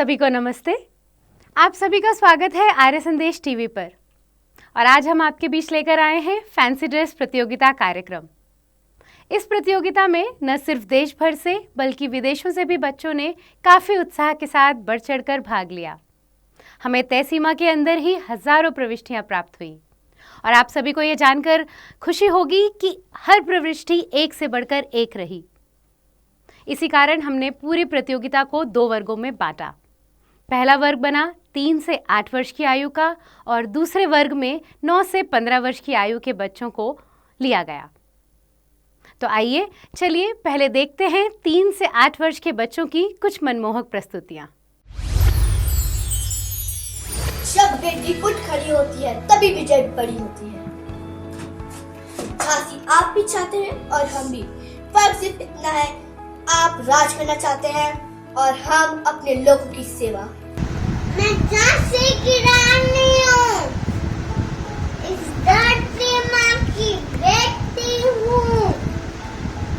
सभी को नमस्ते। आप सभी का स्वागत है आर्य संदेश टीवी पर। और आज हम आपके बीच लेकर आए हैं फैंसी ड्रेस प्रतियोगिता कार्यक्रम। इस प्रतियोगिता में न सिर्फ देश भर से बल्कि विदेशों से भी बच्चों ने काफ़ी उत्साह के साथ बढ़ चढ़कर भाग लिया। हमें तय सीमा के अंदर ही हज़ारों प्रविष्टियां प्राप्त हुई और आप सभी को ये जानकर खुशी होगी कि हर प्रविष्टि एक से बढ़कर एक रही। इसी कारण हमने पूरी प्रतियोगिता को 2 वर्गों में बांटा। पहला वर्ग बना 3 से 8 वर्ष की आयु का और दूसरे वर्ग में 9 से 15 वर्ष की आयु के बच्चों को लिया गया। तो आइए चलिए पहले देखते हैं 3 से 8 वर्ष के बच्चों की कुछ मनमोहक प्रस्तुतियां। जब बेटी उठ खड़ी होती है तभी विजय बड़ी होती है। झांसी आप भी चाहते हैं और हम भी, फर्क सिर्फ इतना है आप राज करना चाहते हैं और हम अपने लोगों की सेवा। मैं झांसी की रानी हूँ, इस धरती माँ की बेटी हूँ।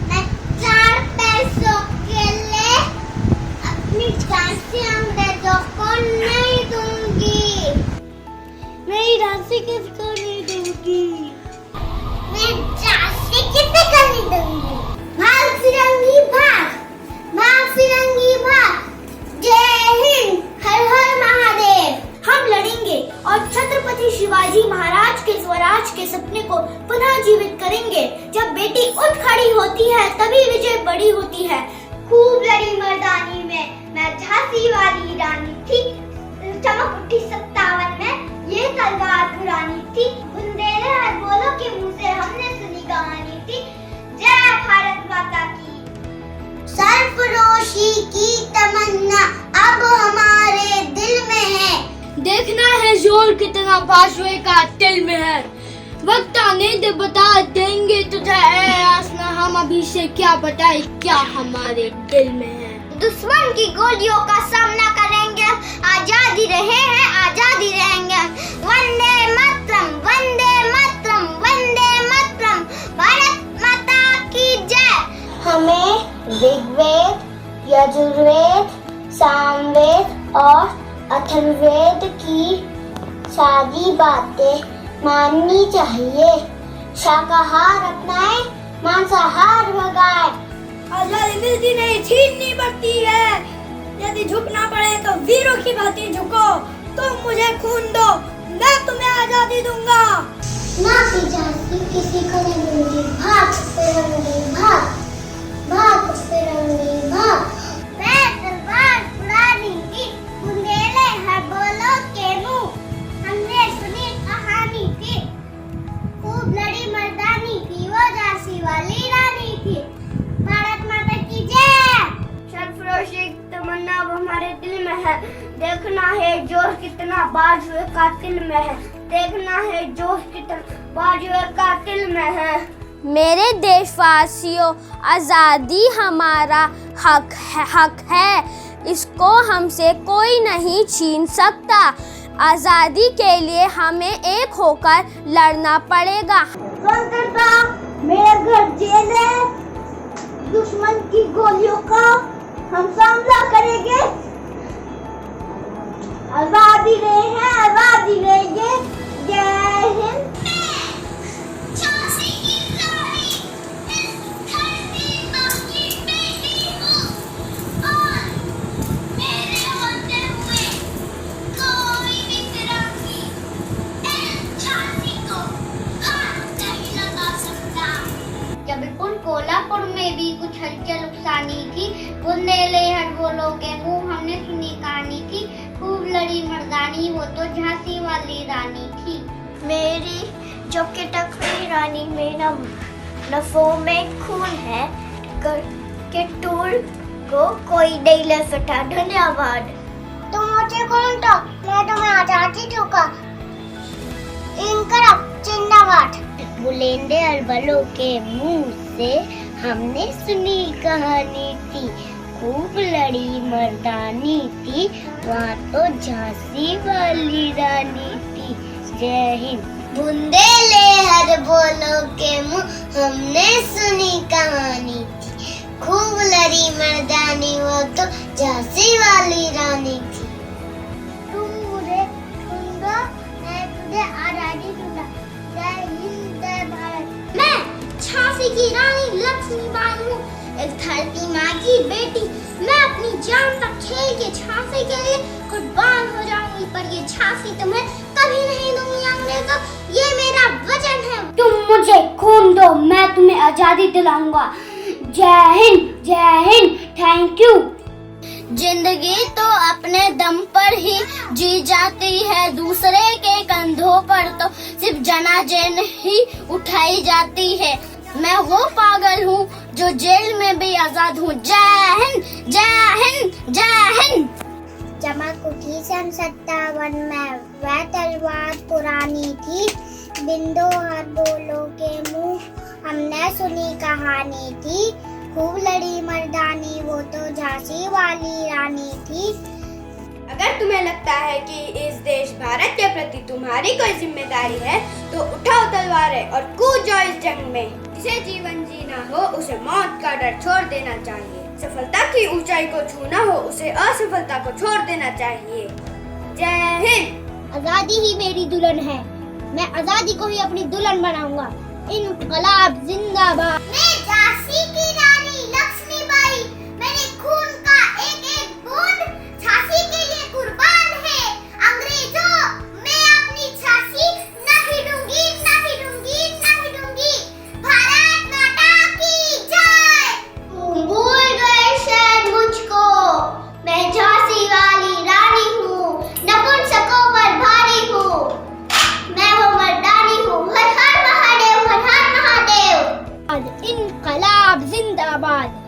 मैं 4 पैसों के लिए अपनी झांसी अंग्रेजों को नहीं दूंगी। मेरी झांसी किसको नहीं दूंगी? मैं झांसी किसे को नहीं दूंगी? भाग फिरंगी भाग, भाग फिरंगी भाग। जय हिंद, हर हर महादेव। हम लड़ेंगे और छत्रपति शिवाजी महाराज के स्वराज के सपने को पुनः जीवित करेंगे। जब बेटी उठ खड़ी होती है तभी विजय बड़ी होती है। खूब लड़ी मर्दानी में मैं झांसी वाली रानी थी। चमक उठी 57 में ये तलवार पुरानी थी। बुंदेले हर बोलो के मुंह से हमने सुनी कहानी थी। जय भारत माता की। सरफरोशी की तमन्ना अब हमारे दिल में है। देखना है जोर कितना बाजुए का दिल में है। वक्त आने दे बता देंगे तुझे आसना, हम अभी से क्या बताए क्या हमारे दिल में है। दुश्मन की गोलियों का सामना करेंगे, आजादी रहे हैं आजादी रहेंगे। वंदे मातरम, वंदे मातरम, वंदे मातरम। भारत माता की जय। हमें ऋग्वेद, यजुर्वेद, सामवेद और अथर्ववेद की सारी बातें माननी चाहिए। शाकाहार अपनाए, मांसाहार भगाए। आजादी मिलती नहीं छीननी पड़ती है। यदि झुकना पड़े तो वीरों की भांति झुको। तुम मुझे खून दो, मैं तुम्हें आजादी दूंगा। ना की झांसी किसी को नहीं दूंगी। भाग फिरंगी भाग, भाग फिरंगी भाग। मैं तलवार पुरानी थी, बुंदेले हर बोलो के मुंह हमने सुनी कहानी थी। खूब लड़ी मर्दानी थी, वो झांसी वाली रानी थी। भारत माता की जय। सरफरोशी की तमन्ना अब हमारे दिल में है। देखना है जोश कितना बाजुए कातिल में है। देखना है जोश कितना बाजुए कातिल में है। मेरे देशवासियों, आज़ादी हमारा हक है, इसको हमसे कोई नहीं छीन सकता। आज़ादी के लिए हमें एक होकर लड़ना पड़ेगा। स्वतंत्रता मेरा घर जेल है। दुश्मन की गोलियों का हम सामना करेंगे। आजादी रहे हैं आजादी रहेंगे। जय हिंद। कोल्हापुर में भी कुछ हल्की नुकसानी थी। बुंदेले हर बोलो के मुंह हमने सुनी कहानी थी। खूब लड़ी मर्दानी, वो तो झांसी वाली रानी थी। मेरी जो के टकरी रानी में नफों में खून है। के टूल को कोई नहीं ले सकता। धन्यवाद। तुम मुझे कौन था? मैं तुम्हें आजादी दूंगा। इनकलाब जिंदाबाद। बुलंदे अरबलों के मुंह से हमने सुनी कहानी थी। खूब लड़ी मर्दानी थी, वहाँ तो झांसी वाली रानी थी। जय हिंद। बुंदेले हर बोलो के मुंह हमने सुनी कहानी थी। खूब लड़ी मर्दानी, वो तो झांसी वाली रानी थी। तुम मुझे ढूंढो, मैं तुझे आजादी दूंगा। जय हिंद जय भारत। मैं झांसी की रानी लक्ष्मीबाई हूँ, एक धरती माँ की बेटी। मैं अपनी जान तक खेल के झांसी के लिए कुर्बान हो जाऊंगी, पर ये झांसी तुम्हें कभी नहीं दूंगी अंग्रेजों, ये मेरा वचन है। तुम मुझे खून दो, मैं तुम्हें आजादी दिलाऊंगा। जय हिंद, थैंक यू। जिंदगी तो अपने दम पर ही जी जाती है, दूसरे के कंधों पर तो सिर्फ जनाजेन ही उठाई जाती है। मैं वो पागल हूँ जो जेल में भी आजाद हूँ। जय हिंद, जय हिंद, जय हिंद। चमक उठी सन 57 में, वह तलवार पुरानी थी। बिंदो हर बोलो के मुंह, हमने सुनी कहानी थी। खूब लड़ी मर्दानी, वो तो झांसी वाली रानी थी। अगर तुम्हें लगता है कि इस देश भारत के प्रति तुम्हारी कोई जिम्मेदारी है, तो उठाओ तलवारें और कूद जाओ इस जंग में। जिसे जीवन जीना हो, उसे मौत का डर छोड़ देना चाहिए। सफलता की ऊंचाई को छूना हो, उसे असफलता को छोड़ देना चाहिए। जय हिंद। आजादी ही मेरी दुल्हन है, मैं आजादी को ही अपनी दुल्हन बनाऊंगा। इनकलाब जिंदाबाद। मैं झांसी की रानी लक्ष्मीबाई, मेरे खून का एक एक बूंद झांसी के लिए कुर्बान है। अंग्रेजों, मैं अपनी झांसी नहीं दूंगी, नहीं दूंगी, नहीं दूंगी। भारत माता की जय। भूल गए शायद मुझको, मैं झांसी वाली रानी हूँ, नपुंसकों पर भारी हूँ। मैं वो मर्दानी हूँ। हर हर महादेव, हर हर महादेव। इनकलाब जिंदाबाद।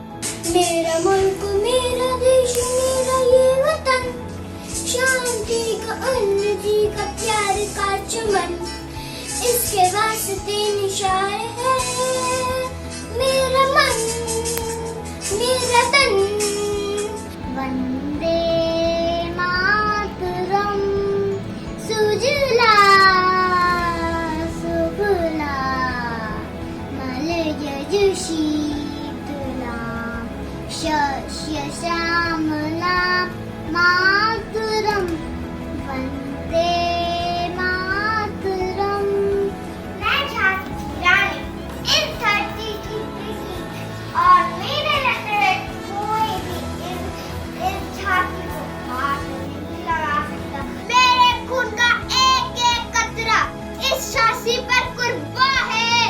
मेरा मुल्क, मेरा देश, मेरा ये वतन, शांति का अन्न, जी का प्यार का चमन, इसके वास्ते निशान है मेरा मन, मेरा तन। वंदे मातरम, सुजला सुफला, मलयज शीतला, शस्य श्यामला, मातरम, वंदे मातरम। मैं झांसी की रानी, इस धरती की बेटी, और मेरे लड़के कोई भी इस झांसी को हाथ नहीं लगा सकता। मेरे खून का एक एक कतरा इस झांसी पर कुर्बान है।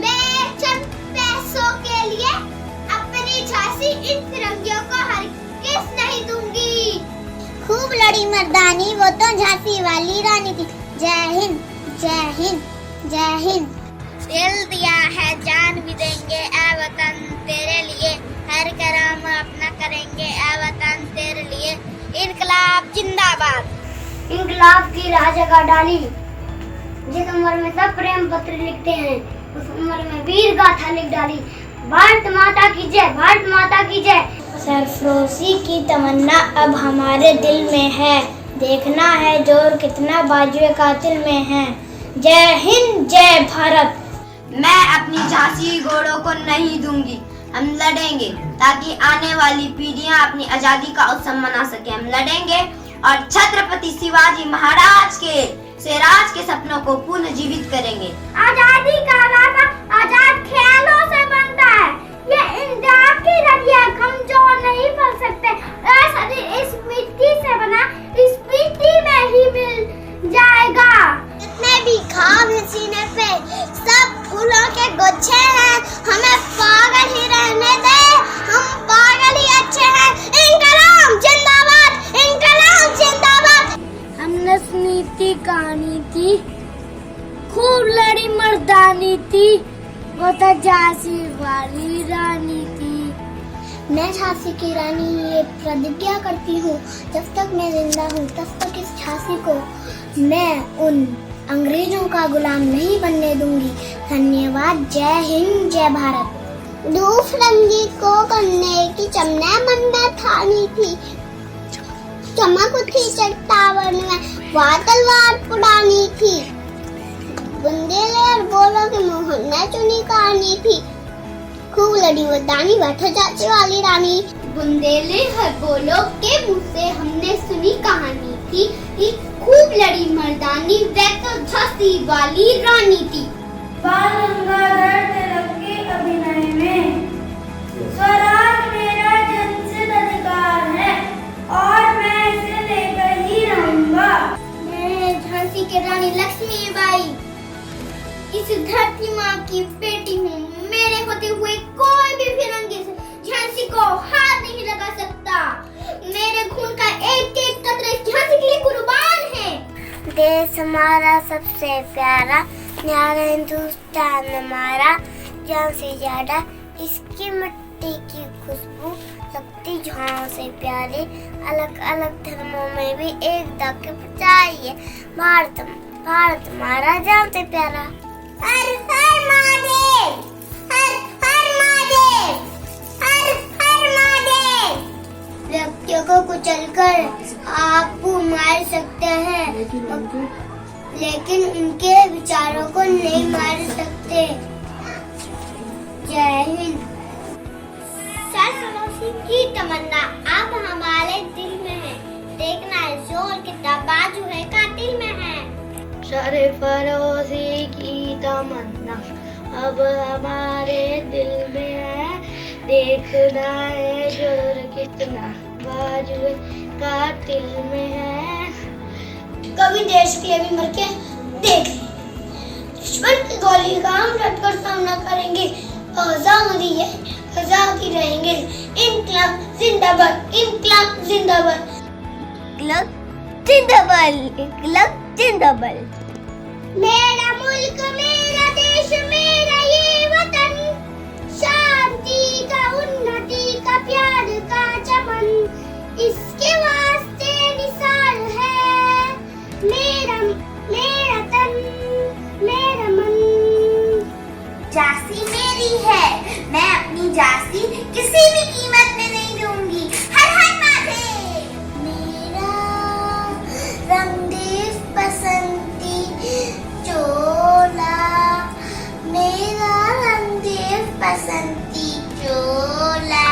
मैं चंद पैसों के लिए अपनी झांसी इन फिरंगियों को हरगिज़ नहीं दूंगी। खूब लड़ी मर्दानी, वो तो झांसी वाली रानी थी। जय हिंद, जय हिंद, जय हिंद। दिल दिया है, जान भी देंगे ए वतन तेरे लिए, हर करम अपना करेंगे ए वतन तेरे लिए। इनकलाब जिंदाबाद। इनकलाब की राह जगह डाली, जिस उम्र में सब प्रेम पत्र लिखते हैं, उस उम्र में वीर गाथा लिख डाली। भारत माता की जय, भारत माता की जय। सरफरोशी की तमन्ना अब हमारे दिल में है, देखना है जोर कितना बाजुए कातिल में है। जय हिंद, जय भारत। मैं अपनी झांसी घोड़ों को नहीं दूंगी। हम लड़ेंगे ताकि आने वाली पीढ़ियां अपनी आजादी का उत्सव मना सके। हम लड़ेंगे और छत्रपति शिवाजी महाराज के स्वराज के सपनों को पुनर्जीवित करेंगे। आजादी का रास्ता आजाद ख्यालों से बनता है। ये इंजाफ की रजिया कमजोर नहीं पड़ सकते। ऐसा इस मिट्टी से बना, इस मिट्टी में ही मिल जाएगा। जितने भी खाब है सीने पे, सब फूलों के गुच्छे हैं। हमें पागल ही रहने दे, हम पागल ही अच्छे हैं। इनकलाब जिंदाबाद, इनकलाब जिंदाबाद। हमने सुनी थी कहानी थी, खूब लड़ी मर्दानी थी, वो तो झांसी वाली रानी थी। मैं झांसी की रानी ये प्रतिज्ञा करती हूँ, जब तक मैं जिंदा हूँ तब तक इस झांसी को मैं उन अंग्रेजों का गुलाम नहीं बनने दूंगी। धन्यवाद। जय हिंद, जय भारत। दूसरंगी को करने की चमने मन में ठानी थी, चमक उठी चट्टावन में, वहाँ तलवार पुरानी थी। बुंदेले और बोलो के मोहन ने चुनी कहानी थी, खूब लड़ी मर्दानी, बैठो झांसी वाली रानी। बुंदेले हर्बोलों के मुंह से हमने सुनी कहानी थी कि खूब लड़ी मर्दानी वह तो झांसी वाली रानी थी। बाल गंगाधर तिलक के अभिनय में स्वराज मेरा जन्मसिद्ध अधिकार है और मैं इसे लेकर ही रहूंगा। मैं झांसी की रानी लक्ष्मीबाई इस धरती माँ की बेटी हूँ। मेरे होते हुए कोई भी फिरंगी झांसी को हाथ नहीं लगा सकता। मेरे खून का एक एक कतरा इस झांसी के लिए कुर्बान है। देश हमारा सबसे प्यारा, न्यारा हिंदुस्तान हमारा, जान से ज्यादा इसकी मिट्टी की खुशबू लगती झांसी से प्यारी। अलग अलग धर्मों में भी एकता की बचाई है। भारत भारत हमारा जान से प्यारा। हर हर महादेव, हर हर महादेव, हर हर महादेव। व्यक्तियों को कुचलकर आप मार सकते हैं, लेकिन उनके विचारों को नहीं मार सकते। जय हिंद। सरफरोशी की तमन्ना अब हमारे दिल में है। देखना है जोर कितना बाजू है कातिल में है। सरफरोशी की तमन्ना अब हमारे दिल में है। देखना है जोर कितना बाजू कातिल में है। कभी देश के लिए भी मर के देख दुश्मन की गोली का हम डटकर सामना करेंगे। आजादी है, आजादी रहेंगे। इनकलाब जिंदाबाद, इनकलाब जिंदाबाद, इनकलाब जिंदाबाद, इनकलाब जिंदाबाद। मेरा मुल्क, मेरा देश, मेरा ये वतन, शांति का, उन्नति का, प्यार का चमन, इसके वास्ते निसार है मेरा मेरा तन, मेरा मन। झांसी मेरी है, मैं अपनी झांसी किसी भी कीमत में नहीं दूंगी। हर हर महादेव। मेरा रंगदेश बसंती चोला, मेरा रंगदेश बसंती चोला।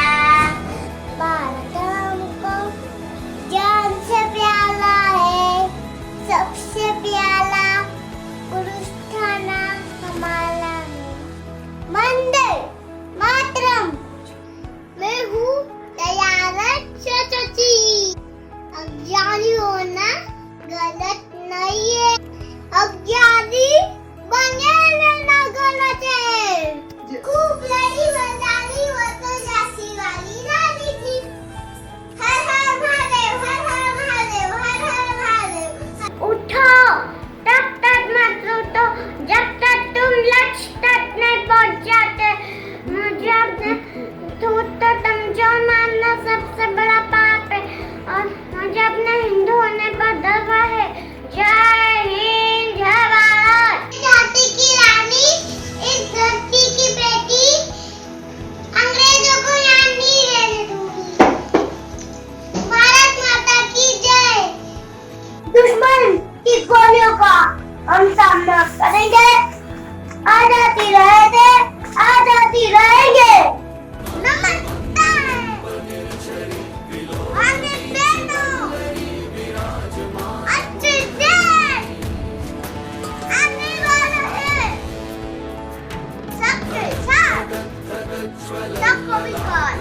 भारत हमको जान से प्यारा है, सबसे प्यारा पुरुष थाना हमारा है। वंदे मातरम। मैं हूँ तैयार चाची। अज्ञानी होना गलत नहीं है, अज्ञानी बने रहना गलत है। खूब लड़ी मर्दानी वो तो झांसी वाली रानी थी। हर हर महादेव, हर हर महादेव, हर हर महादेव। उठो, तब तक मत उठो जब तक तुम लक्ष्य तक नहीं पहुंच जाते। जब तो तुम जो मानना सबसे बड़ा पाप है, और जब न हिंदू होने पर दवा है। जय हिंद, जय भारत। झांसी की रानी, इस धरती की बेटी, अंग्रेजों को यहाँ नहीं रहने दूंगी। भारत माता की जय। दुश्मन की गोलियों का हम सामना करेंगे। आजादी रहेंगे, आजादी रहेंगे। नमस्कार आने बहनों, अच्छे दिन आने वाला है। सबके साथ सबको विश्वास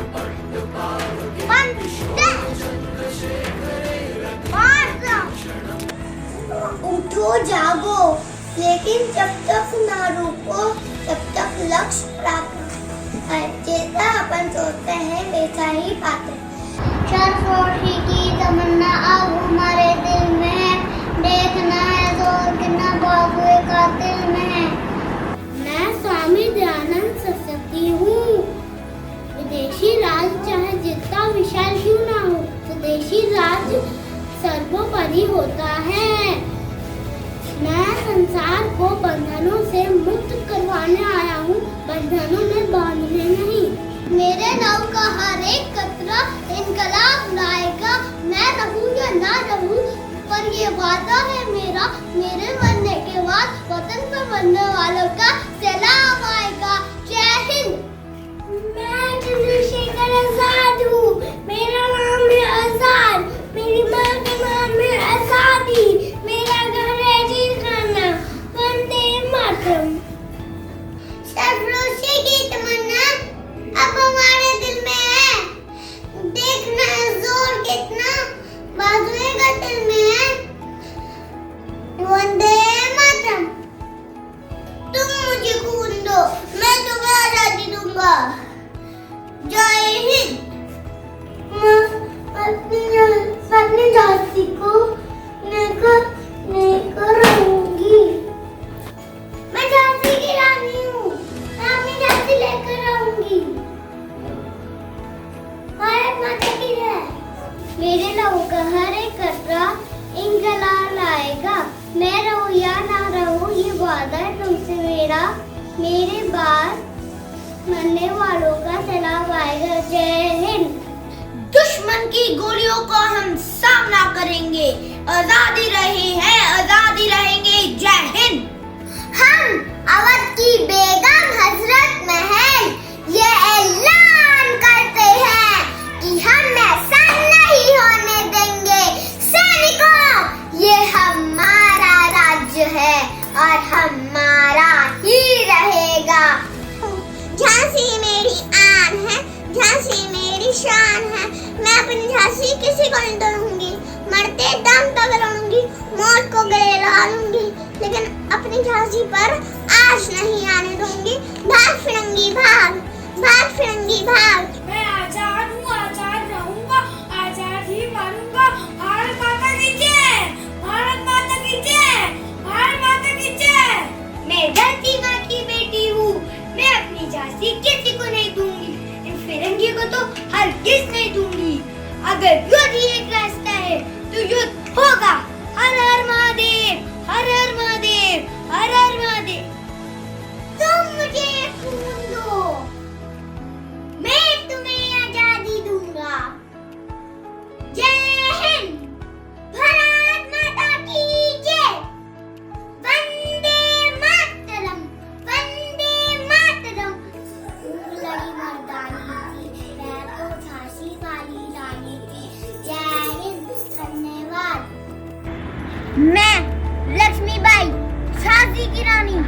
उठो जागो, लेकिन जब तक ना रुको तब तक लक्ष्य प्राप्त है। जैसा अपन सोचते हैं वैसा ही पाते। सरफरोशी की तमन्ना अब हमारे दिल में है। देखना है जोर कितना बाबू का दिल में है। मैं स्वामी दयानंद सरस्वती हूँ। विदेशी राज चाहे जितना विशाल क्यों ना हो, स्वदेशी राज सर्वोपरि होता है। मैं संसार को बंधनों से मुक्त करवाने आया हूँ, बंधनों में बांधने नहीं। मेरे नाव का हर एक कतरा इनकलाब लाएगा। मैं रहूँ या ना रहूँ, पर ये वादा है मेरा, मेरे मरने के बाद वतन पर मरने वालों का सलाम आएगा। जय हिंद। मैं चंद्रशेखर आजाद हूँ। हिंद। मैं अपनी झांसी को लेकर रहूंगी। मैं झांसी की रानी हूँ, मैं अपनी झांसी लेकर रहूंगी। भारत माता की जय। मेरे लहू का हर एक कतरा इंकलाब लाएगा। मैं रहूं या ना रहूं, ये वादा है तुमसे मेरा। मेरे बाद मरने वालों का सलाम आएगा। जय हिंद। दुश्मन की गोलियों का हम सामना करेंगे। आजादी रही है, आजादी रहेंगे। जय हिंद। हम अवध की बेगम हजरत महल ये ऐलान करते हैं कि हम ऐसा नहीं होने देंगे। सैनिकों, ये हमारा राज्य है और हमारा ही रहेगा। झांसी मेरी आन है, झांसी मेरी शान है। मैं अपनी झांसी किसी को नहीं तोड़ूंगी। मरते दम तक लड़ूंगी, मौत को गले लगा लूंगी, लेकिन अपनी झांसी पर आँच नहीं आने दूंगी। भाग फिरंगी भाग, भाग फिरंगी भाग। मैं आजाद हूँ, आजाद रहूंगा, आजाद ही मरूंगा। भारत माता की जय, भारत माता की जय, भारत माता की जय। मैं धरती माँ की बेटी हूँ, मैं अपनी झांसी किसी को नहीं दूंगी। इन फिरंगी को तो हरगिज नहीं दूंगी। अगर युद्ध ही एक रास्ता है तो युद्ध होगा। हर हर महादेव, हर हर महादेव, हर हर महादेव। तुम मुझे खून दो, मैं तुम्हें आजादी दूंगा। जय हिंद। भारत माता की जय। वंदे मातरम, वंदे मातरम। खूब लड़ी मर्दानी थी, मैं तो झांसी वाली रानी थी। जय हिंद। धन्यवाद। मैं लक्ष्मीबाई, झांसी की रानी,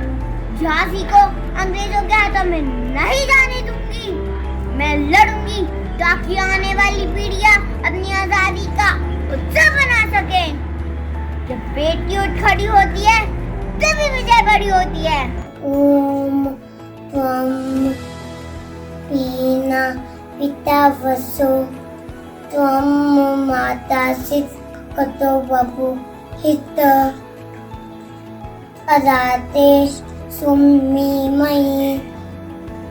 झांसी को अंग्रेजों के हाथों में नहीं जाने दूंगी। मैं लड़ूंगी ताकि आने वाली पीढ़ियां अपनी आजादी का उत्सव मना सके। जब बेटी उठ खड़ी होती है तभी विजय बड़ी होती है। ओम त्वं पीना पिता वसो त्वं माता सिद्धतो बभु हित अराते सुमी मई।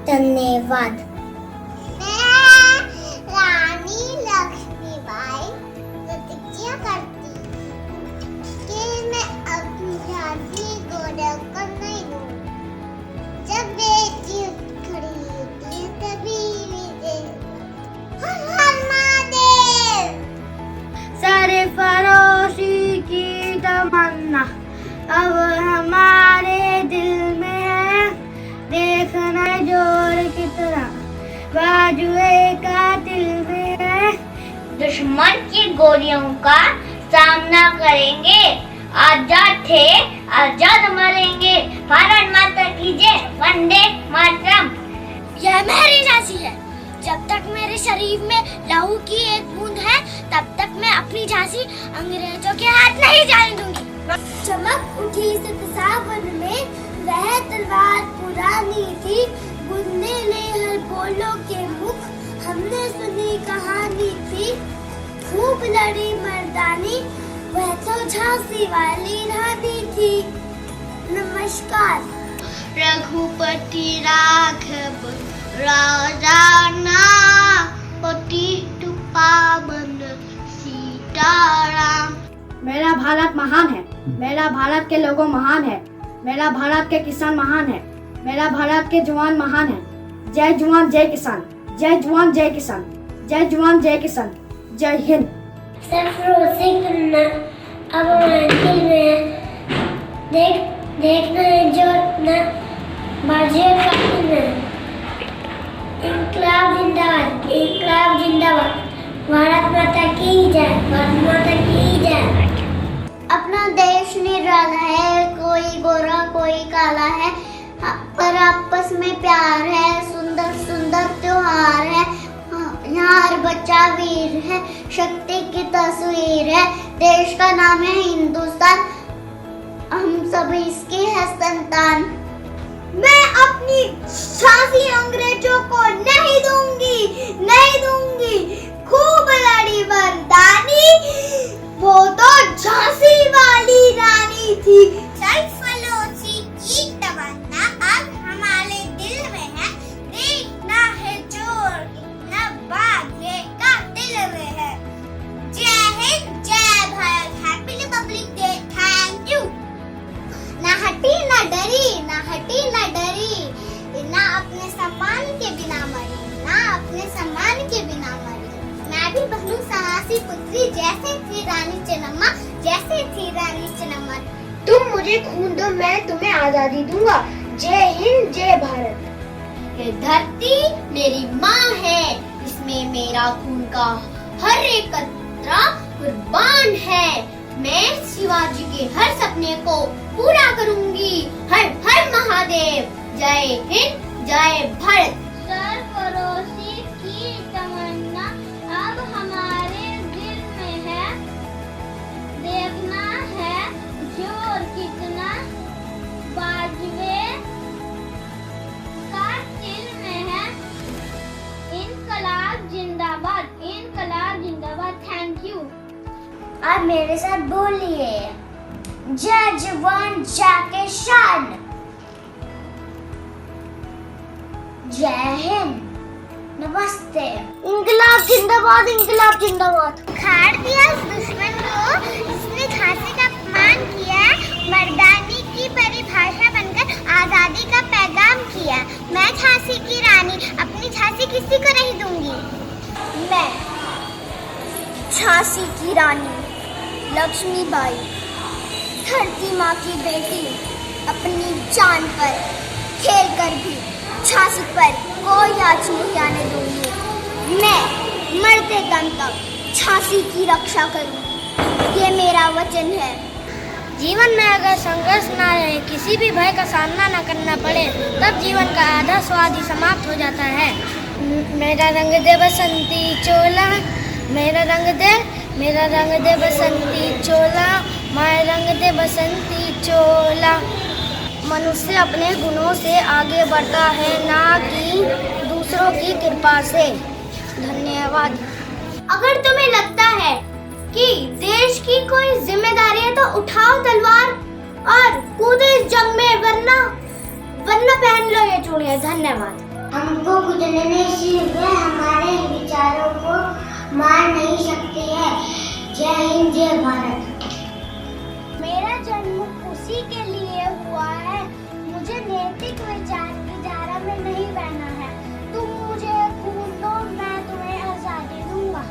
धन्यवाद। रानी लक्ष्मीबाई प्रतिज्ञा करती कि मैं अपनी झांसी गौरव को नहीं दूँ। जब बेटी खड़ी होती है तभी विजय। हर हर महादेव। सारे फरोशी की तमन्ना अब हमारे दिल में है। देखना जोर कितना बाजुए कातिल में है। दुश्मन की गोलियों का सामना करेंगे। आजाद थे, आजाद मरेंगे। भारत माता की जय। वंदे मातरम। यह मेरी झांसी है। जब तक मेरे शरीर में लहू की एक बूंद है तब तक मैं अपनी झांसी अंग्रेजों के हाथ नहीं जाने दूंगी। चमक उठी सावन में, वह तलवार पुरानी थी। बुनने ले हर बोलों के मुख, हमने सुनी कहानी थी। खूब लड़ी मर्दानी, वह तो झांसी वाली रानी थी। नमस्कार। रघुपति राघव राजा पति पावन सीताराम। मेरा भारत महान है, मेरा भारत के लोगों महान है, मेरा भारत के किसान महान है, मेरा भारत के जवान महान है। जय जवान जय किसान, जय जवान जय किसान, जय जवान जय किसान। जय हिंद। सरफरोशी करना अब मंजिल में, देखना है जो न बाजे काटना। इनकलाब जिंदाबाद, इनकलाब जिंदाबाद। भारत माता की जय, भारत माता की जय। अपना देश निराला है, कोई गोरा कोई काला है, पर आपस में प्यार है। सुंदर सुंदर त्योहार है, यहाँ हर बच्चा वीर है। शक्ति की तस्वीर है, देश का नाम है हिंदुस्तान। हम सब इसके है संतान। मैं अपनी झांसी अंग्रेजों को नहीं दूंगी, नहीं झांसी पुत्री जैसे थी रानी चेन्नम्मा, जैसे थी रानी चेन्नम्मा। तुम मुझे खून दो, मैं तुम्हें आजादी दूंगा। जय हिंद, जय भारत। ये धरती मेरी माँ है, इसमें मेरा खून का हर एक कतरा कुर्बान है। मैं शिवाजी के हर सपने को पूरा करूंगी। हर हर महादेव। जय हिंद, जय भारत। सरफरोशी की तमन्ना अब हमारे दिल में है, देखना है जोर कितना बाजवे का दिल में है। इनकलाब जिंदाबाद, इनकलाब जिंदाबाद। Thank you. आप मेरे साथ बोलिए, जय जवान जय किसान। जय हिंद, नमस्ते। इंकलाब जिंदाबाद, इंकलाब जिंदाबाद। उखाड़ दिया उस दुश्मन को जिसने झांसी का अपमान किया, मर्दानी की परिभाषा बनकर आजादी का पैगाम किया। मैं झांसी की रानी, अपनी झांसी किसी को नहीं दूंगी। मैं झांसी की रानी लक्ष्मीबाई, धरती माँ की बेटी, अपनी जान पर खेल कर भी झांसी पर कोई आँच नहीं आने दूंगी। मैं मरते दम तक झांसी की रक्षा करूंगी, ये मेरा वचन है। जीवन में अगर संघर्ष ना रहे, किसी भी भय का सामना ना करना पड़े, तब जीवन का आधा स्वाद ही समाप्त हो जाता है। मेरा रंग दे बसंती चोला, मेरा रंग दे बसंती चोला, मेरा रंग दे बसंती चोला। मनुष्य अपने गुणों से आगे बढ़ता है, ना कि दूसरों की कृपा से। धन्यवाद। अगर तुम्हें लगता है कि देश की कोई जिम्मेदारी है तो उठाओ तलवार और कूदो इस जंग में, वरना पहन लो ये चूड़ियां। धन्यवाद। हमको कुचलने से वे हमारे विचारों को मार नहीं सकते हैं। जय हिंद, जय भारत। मेरा जन्म उसी के लिए हुआ है, मुझे नैतिक विचार की धारा में नहीं बहना है। तुम मुझे खून दो, मैं तुम्हें आजादी दूंगा।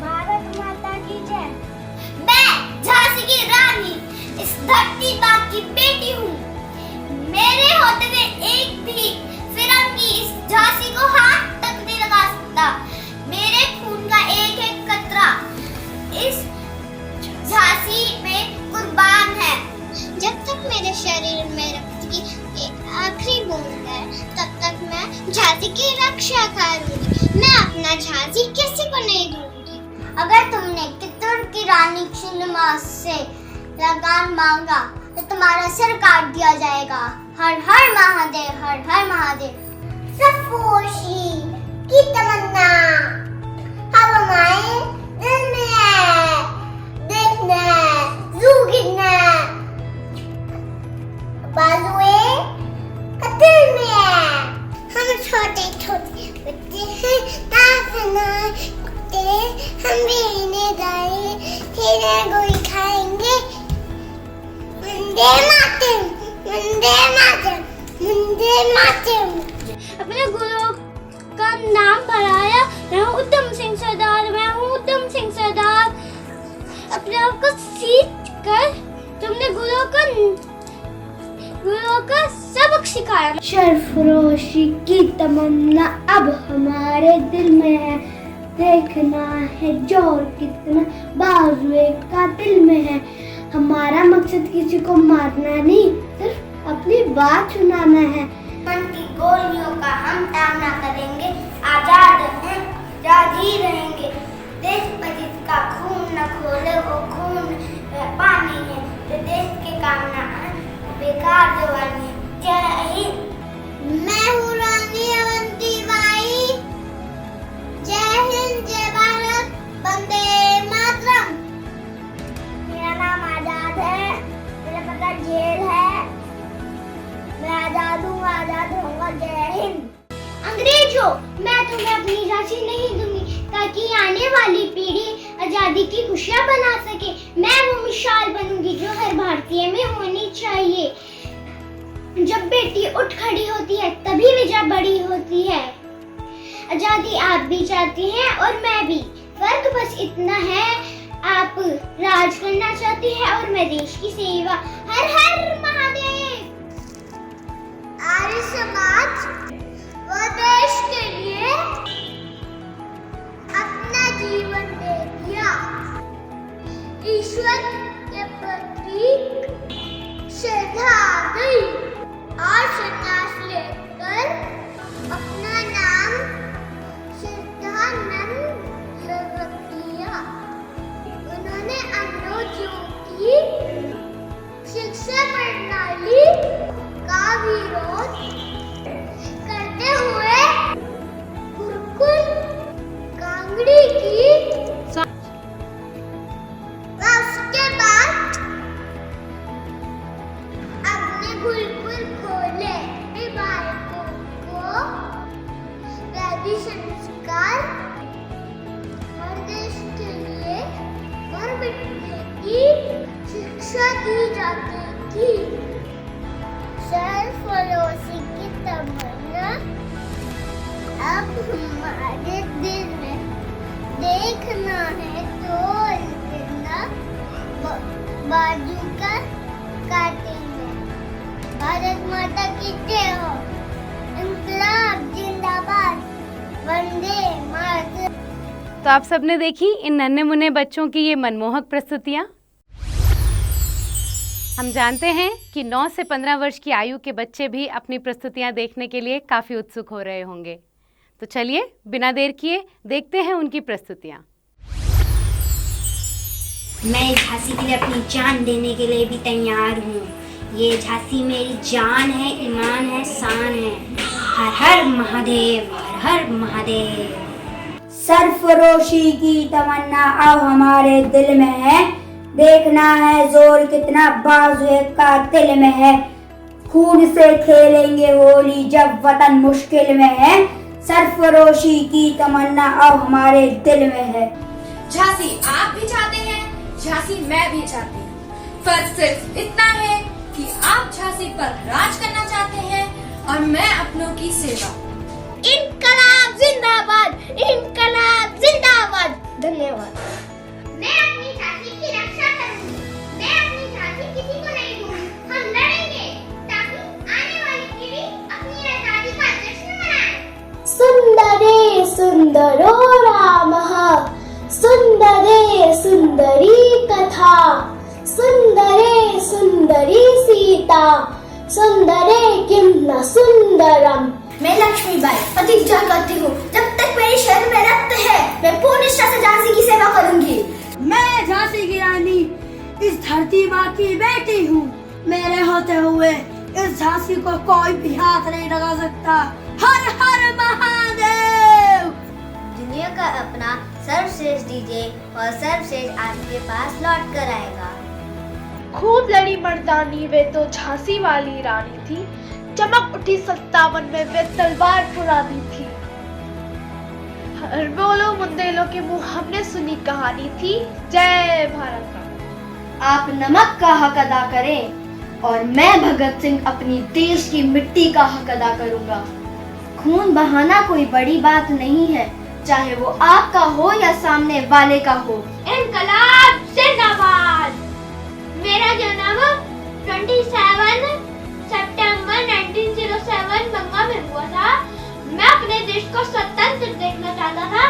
भारत माता की जय। मैं झांसी की रानी, इस धरती माँ की बेटी हूँ। मेरे होते हुए एक भी फिरंगी इस झांसी को हाथ तक नहीं लगा सकता। मेरे खून का एक एक कतरा इस झांसी में कुर्बान है। जब तक मेरे शरीर में रक्त की एक आखिरी बूंद है, तब तक मैं झांसी की रक्षा करूंगी। मैं अपना झांसी किसी को नहीं दूंगी। अगर तुमने कित्तूर की रानी छिन्नम्मा से लगान मांगा तो तुम्हारा सिर काट दिया जाएगा। हर हर महादेव, हर हर महादेव। सरफरोशी की तमन्ना अब हमारे दिल में है, देखना जू गिरना बाजुए कतिल में है। हम छोटे छोटे बच्चे हैं, कुत्ते हम भी इन्हें गाए, तेरे गोई खाएंगे। वंदे मातरम, वंदे मातरम, वंदे मातरम। अपने गुरु का नाम बढ़ाया। मैं हूँ उधम सिंह सरदार, मैं हूँ उधम सिंह सरदार। अपने आप को सीख कर तुमने गुरु का सबक सिखाया। सरफरोशी की तमन्ना अब हमारे दिल में है, देखना है जोर कितना बाजुए का दिल में है। हमारा मकसद किसी को मारना नहीं, सिर्फ अपनी बात सुनाना है। मन की गोलियों का हम सामना करेंगे, आजाद हैं, आजाद ही रहेंगे। देश पर जिसका खून न खोले वो खून पानी है, जो देश के काम न आए बेकार जवानी है। जय हिंद। मैं हूँ रानी अवंतीबाई। जय हिंद, जय भारत, वंदे मातरम। मेरा नाम आजाद है, मेरा पता जेल है। मैं आजाद हूँ, आजाद रहूंगा। जय हिंद। अंग्रेजों, मैं तुम्हें अपनी झांसी नहीं दूंगी, ताकि आने वाली पीढ़ी आजादी की खुशियाँ बना सके। मैं वो मिसाल बनूंगी जो हर भारतीय में होनी चाहिए। जब बेटी उठ खड़ी होती है तभी विजय बड़ी होती है। आजादी आप भी चाहती हैं और मैं भी। फर्क बस इतना है, आप राज करना चाहती हैं और मैं देश की सेवा। हर हर महादेव। आर्य समाज वो देश के लिए अपना जीवन दे दिया। ईश्वर के प्रति श्रद्धा आ गई और संन्यास लेकर अपना नाम श्रद्धानंद रख लिया। उन्होंने अंग्रेजों की शिक्षा प्रणाली का विरोध करते हुए गुरुकुल कांगड़ी की उसके बाद अपने गुरुकुल खोले। बालकों को वैदिक संस्कार और देश के लिए और बिटने की शिक्षा दी जाती थी। सरफरोशी की तमन्ना अब हमारे दिल में देखना है तो बाजू का काटेंगे। भारत माता की जय हो। इंकलाब जिंदाबाद। वंदे मातरम। तो आप सबने देखी इन नन्हे मुन्ने बच्चों की ये मनमोहक प्रस्तुतियाँ। हम जानते हैं कि 9 से 15 वर्ष की आयु के बच्चे भी अपनी प्रस्तुतियाँ देखने के लिए काफ़ी उत्सुक हो रहे होंगे। तो चलिए बिना देर किए देखते हैं उनकी प्रस्तुतियाँ। मैं झांसी के लिए अपनी जान देने के लिए भी तैयार हूँ। ये झांसी मेरी जान है, ईमान है, शान है। हर हर महादेव, हर हर महादेव। सरफरोशी की तमन्ना अब हमारे दिल में है। देखना है जोर कितना बाजुए का दिल में है। खून से खेलेंगे होली जब वतन मुश्किल में है। सरफरोशी की तमन्ना अब हमारे दिल में है। झांसी आप भी चाहते हैं, झांसी मैं भी चाहती हूँ। फर्क सिर्फ इतना है कि आप झांसी पर राज करना चाहते हैं और मैं अपनों की सेवा। इनकलाब जिंदाबाद, इनकलाब जिंदाबाद। धन्यवाद। मैं अपनी झांसी की रक्षा करूंगी। मैं अपनी झांसी किसी को नहीं दूंगी। हम लड़ेंगे ताकि आने वाली पीढ़ी अपनी आजादी का जश्न मनाए। सुंदरे सुंदरो रामः, सुंदरे सुंदरी कथा, सुंदरे सुंदरी सीता, सुंदरे किम न सुंदरम। मैं लक्ष्मीबाई प्रतिज्ञा करती हूँ, जब तक मेरे शरीर में रक्त है मैं पूर्ण निष्ठा से झांसी की सेवा करूंगी। मैं झांसी की रानी इस धरती माँ की बेटी हूँ। मेरे होते हुए इस झांसी को कोई भी हाथ नहीं लगा सकता। हर हर महादेव। दुनिया का अपना सर्वश्रेष्ठ डीजे और सर्वश्रेष्ठ आपके पास लौट कर आएगा। खूब लड़ी मर्दानी वे तो झांसी वाली रानी थी। चमक उठी 57 में वे तलवार पुरानी थी। हर बोलो मुंदेलों के मुंह हमने सुनी कहानी थी। जय भारत माता। आप नमक का हक अदा करें और मैं भगत सिंह अपनी देश की मिट्टी का हक अदा करूंगा। खून बहाना कोई बड़ी बात नहीं है, चाहे वो आपका हो या सामने वाले का हो। इनकलाब जिंदाबाद। मेरा जन्म 27 सितंबर 1907 बंगा में हुआ था। मैं अपने देश को स्वतंत्र देखना चाहता था।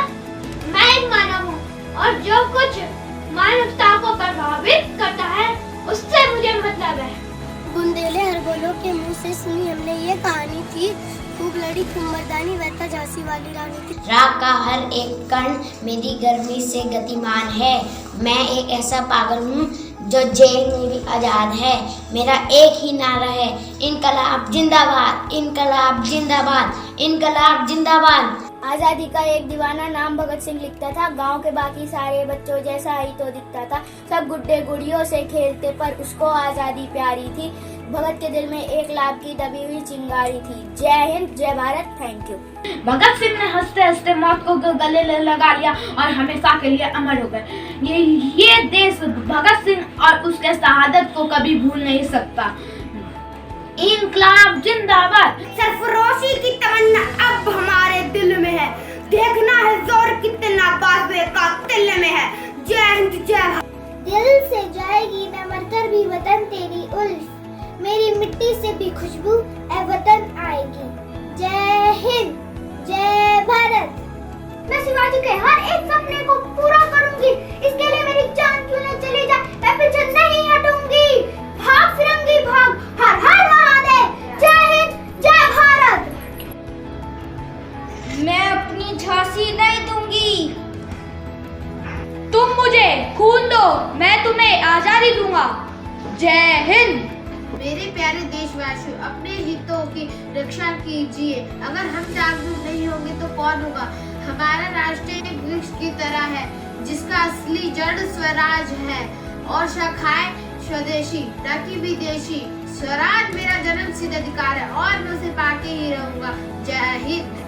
मैं एक मानव हूँ और जो कुछ मानवता को प्रभावित करता है उससे मुझे मतलब है। बुंदेले हरबोलों के मुंह से सुनी हमने ये कहानी थी। खूब लड़ी खूब मर्दानी वैसा झांसी वाली रानी थी। राग का हर एक कण मेरी गर्मी से गतिमान है। मैं एक ऐसा पागल हूँ जो जेल में भी आजाद है। मेरा एक ही नारा है, इनकलाब जिंदाबाद, इनकलाब जिंदाबाद, इनकलाब जिंदाबाद। आजादी का एक दीवाना नाम भगत सिंह लिखता था। गांव के बाकी सारे बच्चों जैसा ही तो दिखता था। सब गुड्डे गुड़ियों से खेलते पर उसको आजादी प्यारी थी। भगत के दिल में एक लाभ की दबी हुई चिंगारी थी। जय हिंद, जय भारत, थैंक यू। भगत सिंह ने हंसते हंसते मौत को गले लगा लिया और हमेशा के लिए अमर हो गए। ये देश भगत सिंह और उसके शहादत को कभी भूल नहीं सकता। इनकलाब जिंदाबाद। सरफरोशी की तमन्ना अब हमारे दिल में है। देखना है जोर कितना बाजुए का से जाएगी मैं मरकर भी वतन तेरी उल्फ, मेरी मिट्टी से भी खुशबू ए वतन आएगी। जय हिंद, जय भारत। मैं शिवाजी के हर एक सपने को पूरा करूंगी, इसके लिए मेरी जान क्यों न चली जाए, मैं पीछे नहीं हटूंगी। भाग फिरंगी भाग, हर हर महादेव। जय हिंद, जय भारत। मैं अपनी झांसी नहीं दूंगी। तुम मुझे खून दो, मैं तुम्हें आजादी दूंगा। जय हिंद। मेरे प्यारे देशवासियों, अपने हितों की रक्षा कीजिए। अगर हम जागरूक नहीं होंगे तो कौन होगा। हमारा राष्ट्र एक वृक्ष की तरह है जिसका असली जड़ स्वराज है और शाखाएं स्वदेशी न कि विदेशी। स्वराज मेरा जन्म सिद्ध अधिकार है और मैं उसे पाके ही रहूंगा। जय हिंद।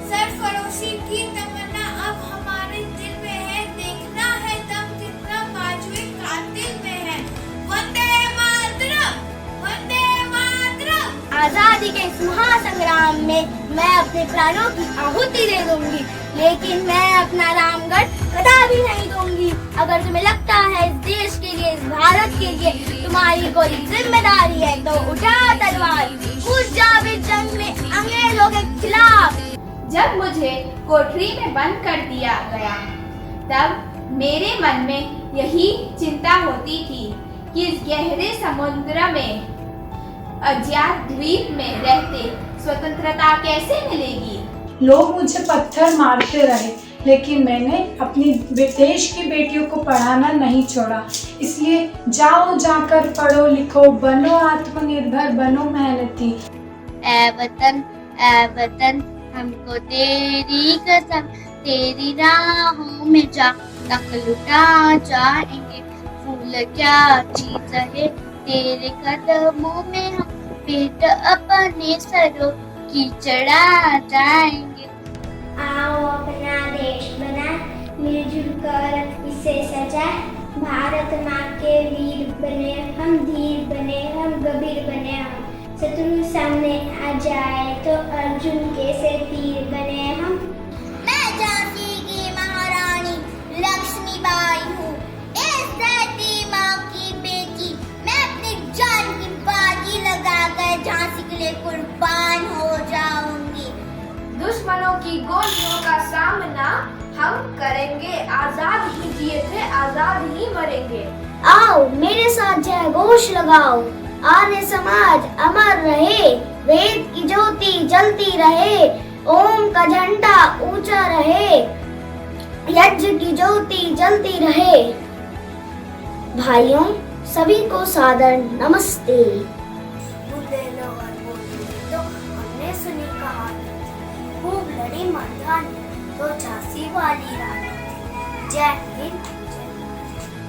सरफरोशी की तमन्ना अब हमारे दिल में है, देखना है दम कितना बाजुए कातिल में है। वंदे मातरम, वंदे मातरम। आजादी के इस महासंग्राम में मैं अपने प्राणों की आहुति दे दूंगी, लेकिन मैं अपना रामगढ़ कदापि नहीं दूंगी। अगर तुम्हें लगता है इस देश के लिए, इस भारत के लिए तुम्हारी कोई जिम्मेदारी है तो उठा तलवार, कूद जाओ इस जंग में अंग्रेजों के खिलाफ। जब मुझे कोठरी में बंद कर दिया गया तब मेरे मन में यही चिंता होती थी कि इस गहरे समुद्र में अज्ञात द्वीप में रहते स्वतंत्रता कैसे मिलेगी। लोग मुझे पत्थर मारते रहे, लेकिन मैंने अपनी देश की बेटियों को पढ़ाना नहीं छोड़ा। इसलिए जाओ, जाकर पढ़ो लिखो, बनो आत्मनिर्भर, बनो मेहनती। ऐ वतन हमको तेरी कसम, तेरी राहों में जा तक लुटा जाएंगे। फूल क्या चीज है तेरे कदमों में, हम पेट अपने सरों की चढ़ा जाएंगे। आओ अपना देश बना, मिलजुल कर इसे सजाए। भारत माँ के वीर बने हम, धीर बने हम, गंभीर बने हम। शत्रु सामने आ जाए तो अर्जुन के से तीर बने हम। मैं झांसी की महारानी लक्ष्मीबाई हूँ, इस धरती माँ की बेटी। मैं अपनी जान की बाजी लगाकर झांसी के लिए कुर्बान हो जाऊंगी। दुश्मनों की गोलियों का सामना हम करेंगे, आजाद ही जिए थे आजाद ही मरेंगे। आओ मेरे साथ जय घोष लगाओ, आर्य समाज अमर रहे, वेद की ज्योति जलती रहे, ओम का झंडा ऊंचा रहे, यज्ञ की ज्योति जलती रहे। भाइयों सभी को सादर नमस्ते। बुढ़े लोग और बोले तो हमने सुनी कहानी, खूब लड़ी मर्दानी तो झांसी वाली रानी। जय हिंद।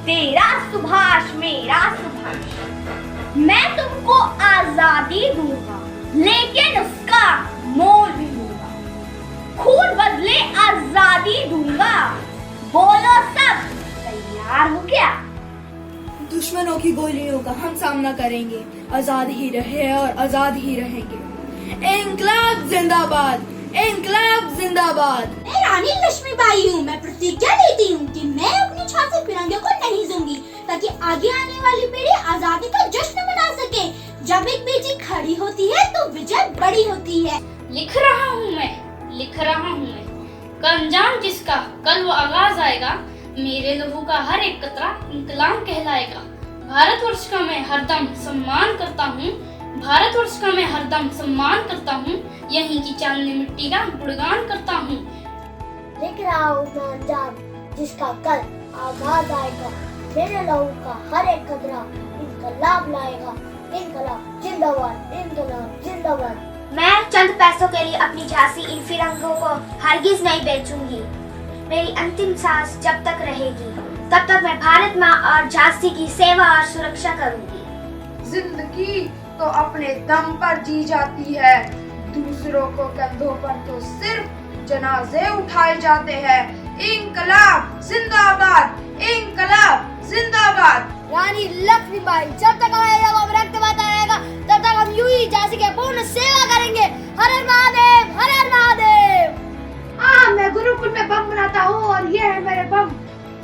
तेरा सुभाष मेरा सुभाष, मैं तुमको आजादी दूंगा, लेकिन उसका मोल भी लूंगा। खून बदले आजादी दूंगा। बोलो सब, तैयार हो क्या? दुश्मनों की गोलियों का हम सामना करेंगे, आजाद ही रहे और आजाद ही रहेंगे। इंकलाब जिंदाबाद, इंकलाब जिंदाबाद। मैं रानी लक्ष्मीबाई हूँ, मैं प्रतिज्ञा लेती हूँ कि मैं अपनी झांसी फिरंगियों को नहीं दूंगी, ताकि आगे आने वाली पीढ़ी आजादी का जश्न मना सके। जब एक बेटी खड़ी होती है तो विजय बड़ी होती है। लिख रहा हूँ मैं, लिख रहा हूँ मैं, कमजान जिसका कल वो आगाज आएगा, मेरे लहू का हर एक कतरा इंकलाब कहलाएगा। भारतवर्ष का मैं हरदम सम्मान करता हूँ, भारतवर्ष का मैं हरदम सम्मान करता हूँ, यहीं की चांदनी मिट्टी का गुणगान करता हूँ। लिख रहा हूँ मैं अंजाम जिसका कल आगाज आएगा, मेरे लहू का हर एक कतरा इनकलाब लाएगा। इनकलाब जिंदाबाद, इनकलाब जिंदाबाद। मैं चंद पैसों के लिए अपनी झांसी इन फिरंगियों को हरगिज नहीं बेचूंगी। मेरी अंतिम सांस जब तक रहेगी तब तक मैं भारत माँ और झांसी की सेवा और सुरक्षा करूंगी। जिंदगी तो अपने दम पर जी जाती है, दूसरों को कंधों पर तो सिर्फ जनाजे उठाए जाते हैं। इंकलाब जिंदाबाद, इंकलाब जिंदाबाद। रानी लक्ष्मीबाई, जब तक हमारे रगों में रक्त बहता रहेगा तब तक हम यूं ही हो और ये है मेरे बम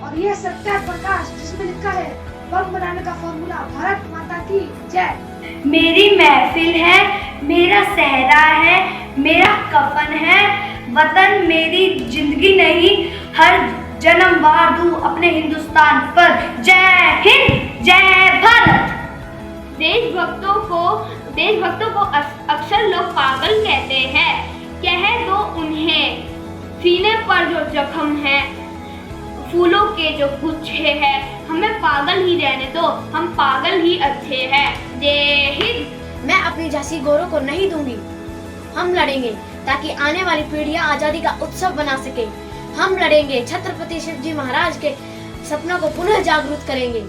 और ये सत्याग्रह प्रकाश जिसमें लिखा है बम बनाने का फॉर्मूला। भारत माता की जय। मेरी महफिल है, मेरा सहरा है, मेरा कफन है, वतन मेरी जिंदगी नहीं, हर जन्म वार दूं अपने हिंदुस्तान पर। जय हिंद, जय भारत। देशभक्तों को अक्सर लोग पागल कहते हैं। कह दो उन्हें, सीने पर जो जख्म है, फूलों के जो गुच्छे हैं, हमें पागल ही रहने दो, हम पागल ही अच्छे हैं। जय हिंद। मैं अपनी झांसी गौरव को नहीं दूंगी। हम लड़ेंगे ताकि आने वाली पीढ़ियां आजादी का उत्सव बना सके। हम लड़ेंगे, छत्रपति शिवाजी महाराज के सपनों को पुनः जागृत करेंगे।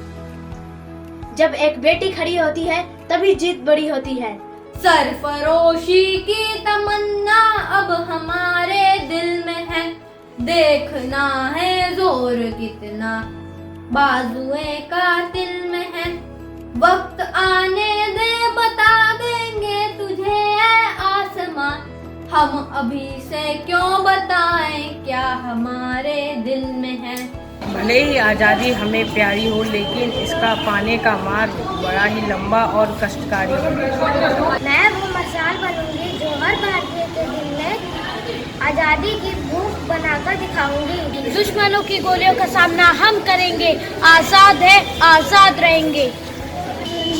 जब एक बेटी खड़ी होती है तभी जीत बड़ी होती है। सरफरोशी की तमन्ना अब हमारे दिल में है, देखना है जोर कितना बाजुए कातिल में है। वक्त आने दे, बता देंगे तुझे ऐ आसमां, हम अभी से क्यों बताएं क्या हमारे दिल में है। भले ही आज़ादी हमें प्यारी हो, लेकिन इसका पाने का मार्ग बड़ा ही लंबा और कष्टकारी है। मैं वो मसाल बनूंगी जो हर भारतीय के दिल में आजादी की भूख बनाकर दिखाऊंगी। दुश्मनों की गोलियों का सामना हम करेंगे, आजाद है, आजाद रहेंगे।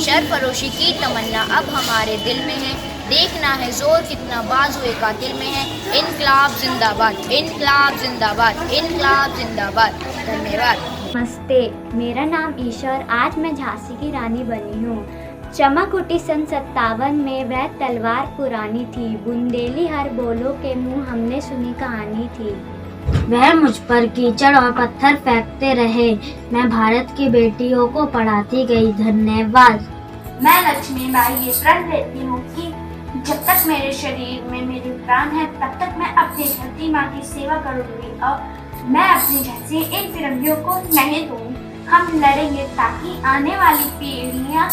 सरफरोशी की तमन्ना अब हमारे दिल में है, देखना है जोर कितना बाजुए कातिल में है। इनकलाब जिंदाबाद, इनकलाब जिंदाबाद, इनकलाब जिंदाबाद। धन्यवाद। नमस्ते, मेरा नाम ईशा और आज मैं झांसी की रानी बनी हूँ। चमक उठी सन 57 में, वह तलवार पुरानी थी, बुंदेली हर बोलो के मुंह हमने सुनी कहानी थी। वह मुझ पर कीचड़ और पत्थर फेंकते रहे, मैं भारत की बेटियों को पढ़ाती गई। धन्यवाद। मैं लक्ष्मी बाई ये प्रण लेती हूँ कि जब तक मेरे शरीर में मेरे प्राण है तब तक मैं अपनी धरती माँ की सेवा करूँगी और मैं अपनी झांसी इन फिरंगियों को नहीं दूँ। हम लड़ेंगे ताकि आने वाली पीढ़ियाँ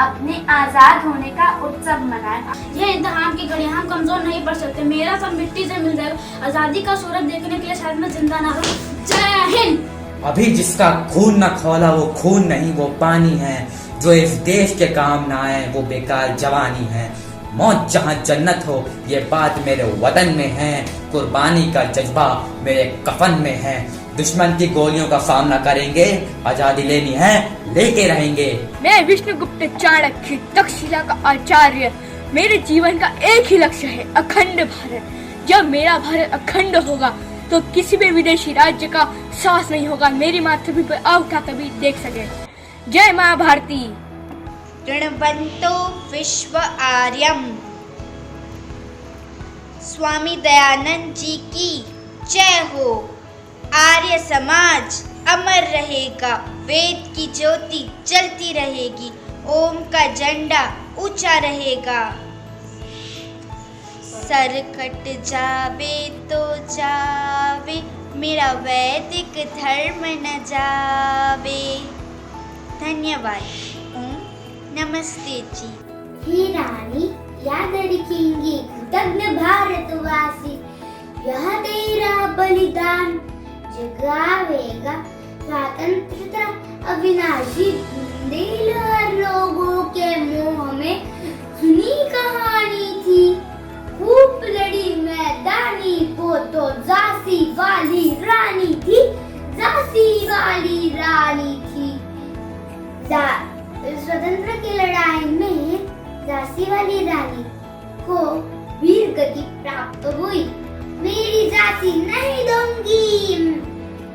अपने आज़ाद होने का उत्सव मनाएं। ये इम्तिहान की घड़ी, हम कमजोर नहीं पड़ सकते। मेरा सब मिट्टी से मिल जाएगा। आजादी का सूरज देखने के लिए शायद मैं जिंदा ना रहूं। जय हिंद। अभी जिसका खून न खौला वो खून नहीं, वो पानी है। जो इस देश के काम ना आए वो बेकार जवानी है। मौत जहाँ जन्नत हो ये बात मेरे वतन में है। कुर्बानी का जज्बा मेरे कफन में है। दुश्मन की गोलियों का सामना करेंगे, आजादी लेनी है, लेके रहेंगे। मैं विष्णुगुप्त चाणक्य तक्षशिला का आचार्य। मेरे जीवन का एक ही लक्ष्य है, अखंड भारत। जब मेरा भारत अखंड होगा तो किसी भी विदेशी राज्य का साहस नहीं होगा मेरी मातृभूमि पर आ उठा कभी देख सके। जय माँ भारती। ऋणवंतो विश्व आर्यम। स्वामी दयानंद जी की जय हो। आर्य समाज अमर रहेगा, वेद की ज्योति जलती रहेगी, ओम का झंडा ऊंचा रहेगा। सर कट जावे तो जावे, मेरा वैदिक धर्म न जावे। धन्यवाद। ओम नमस्ते जी। हे रानी याद रखेंगे कृतज्ञ भारतवासी, यह तेरा बलिदान जगावेगा स्वतंत्रता अविनाशी। बुंदेलहर लोगों के मुंह में सुनी कहानी थी, खूब लड़ी मैदानी, वो तो झांसी वाली रानी थी, झांसी वाली रानी थी। स्वतंत्र की लड़ाई में झांसी वाली रानी को वीर गति प्राप्त हुई। मेरी झांसी नहीं दूंगी,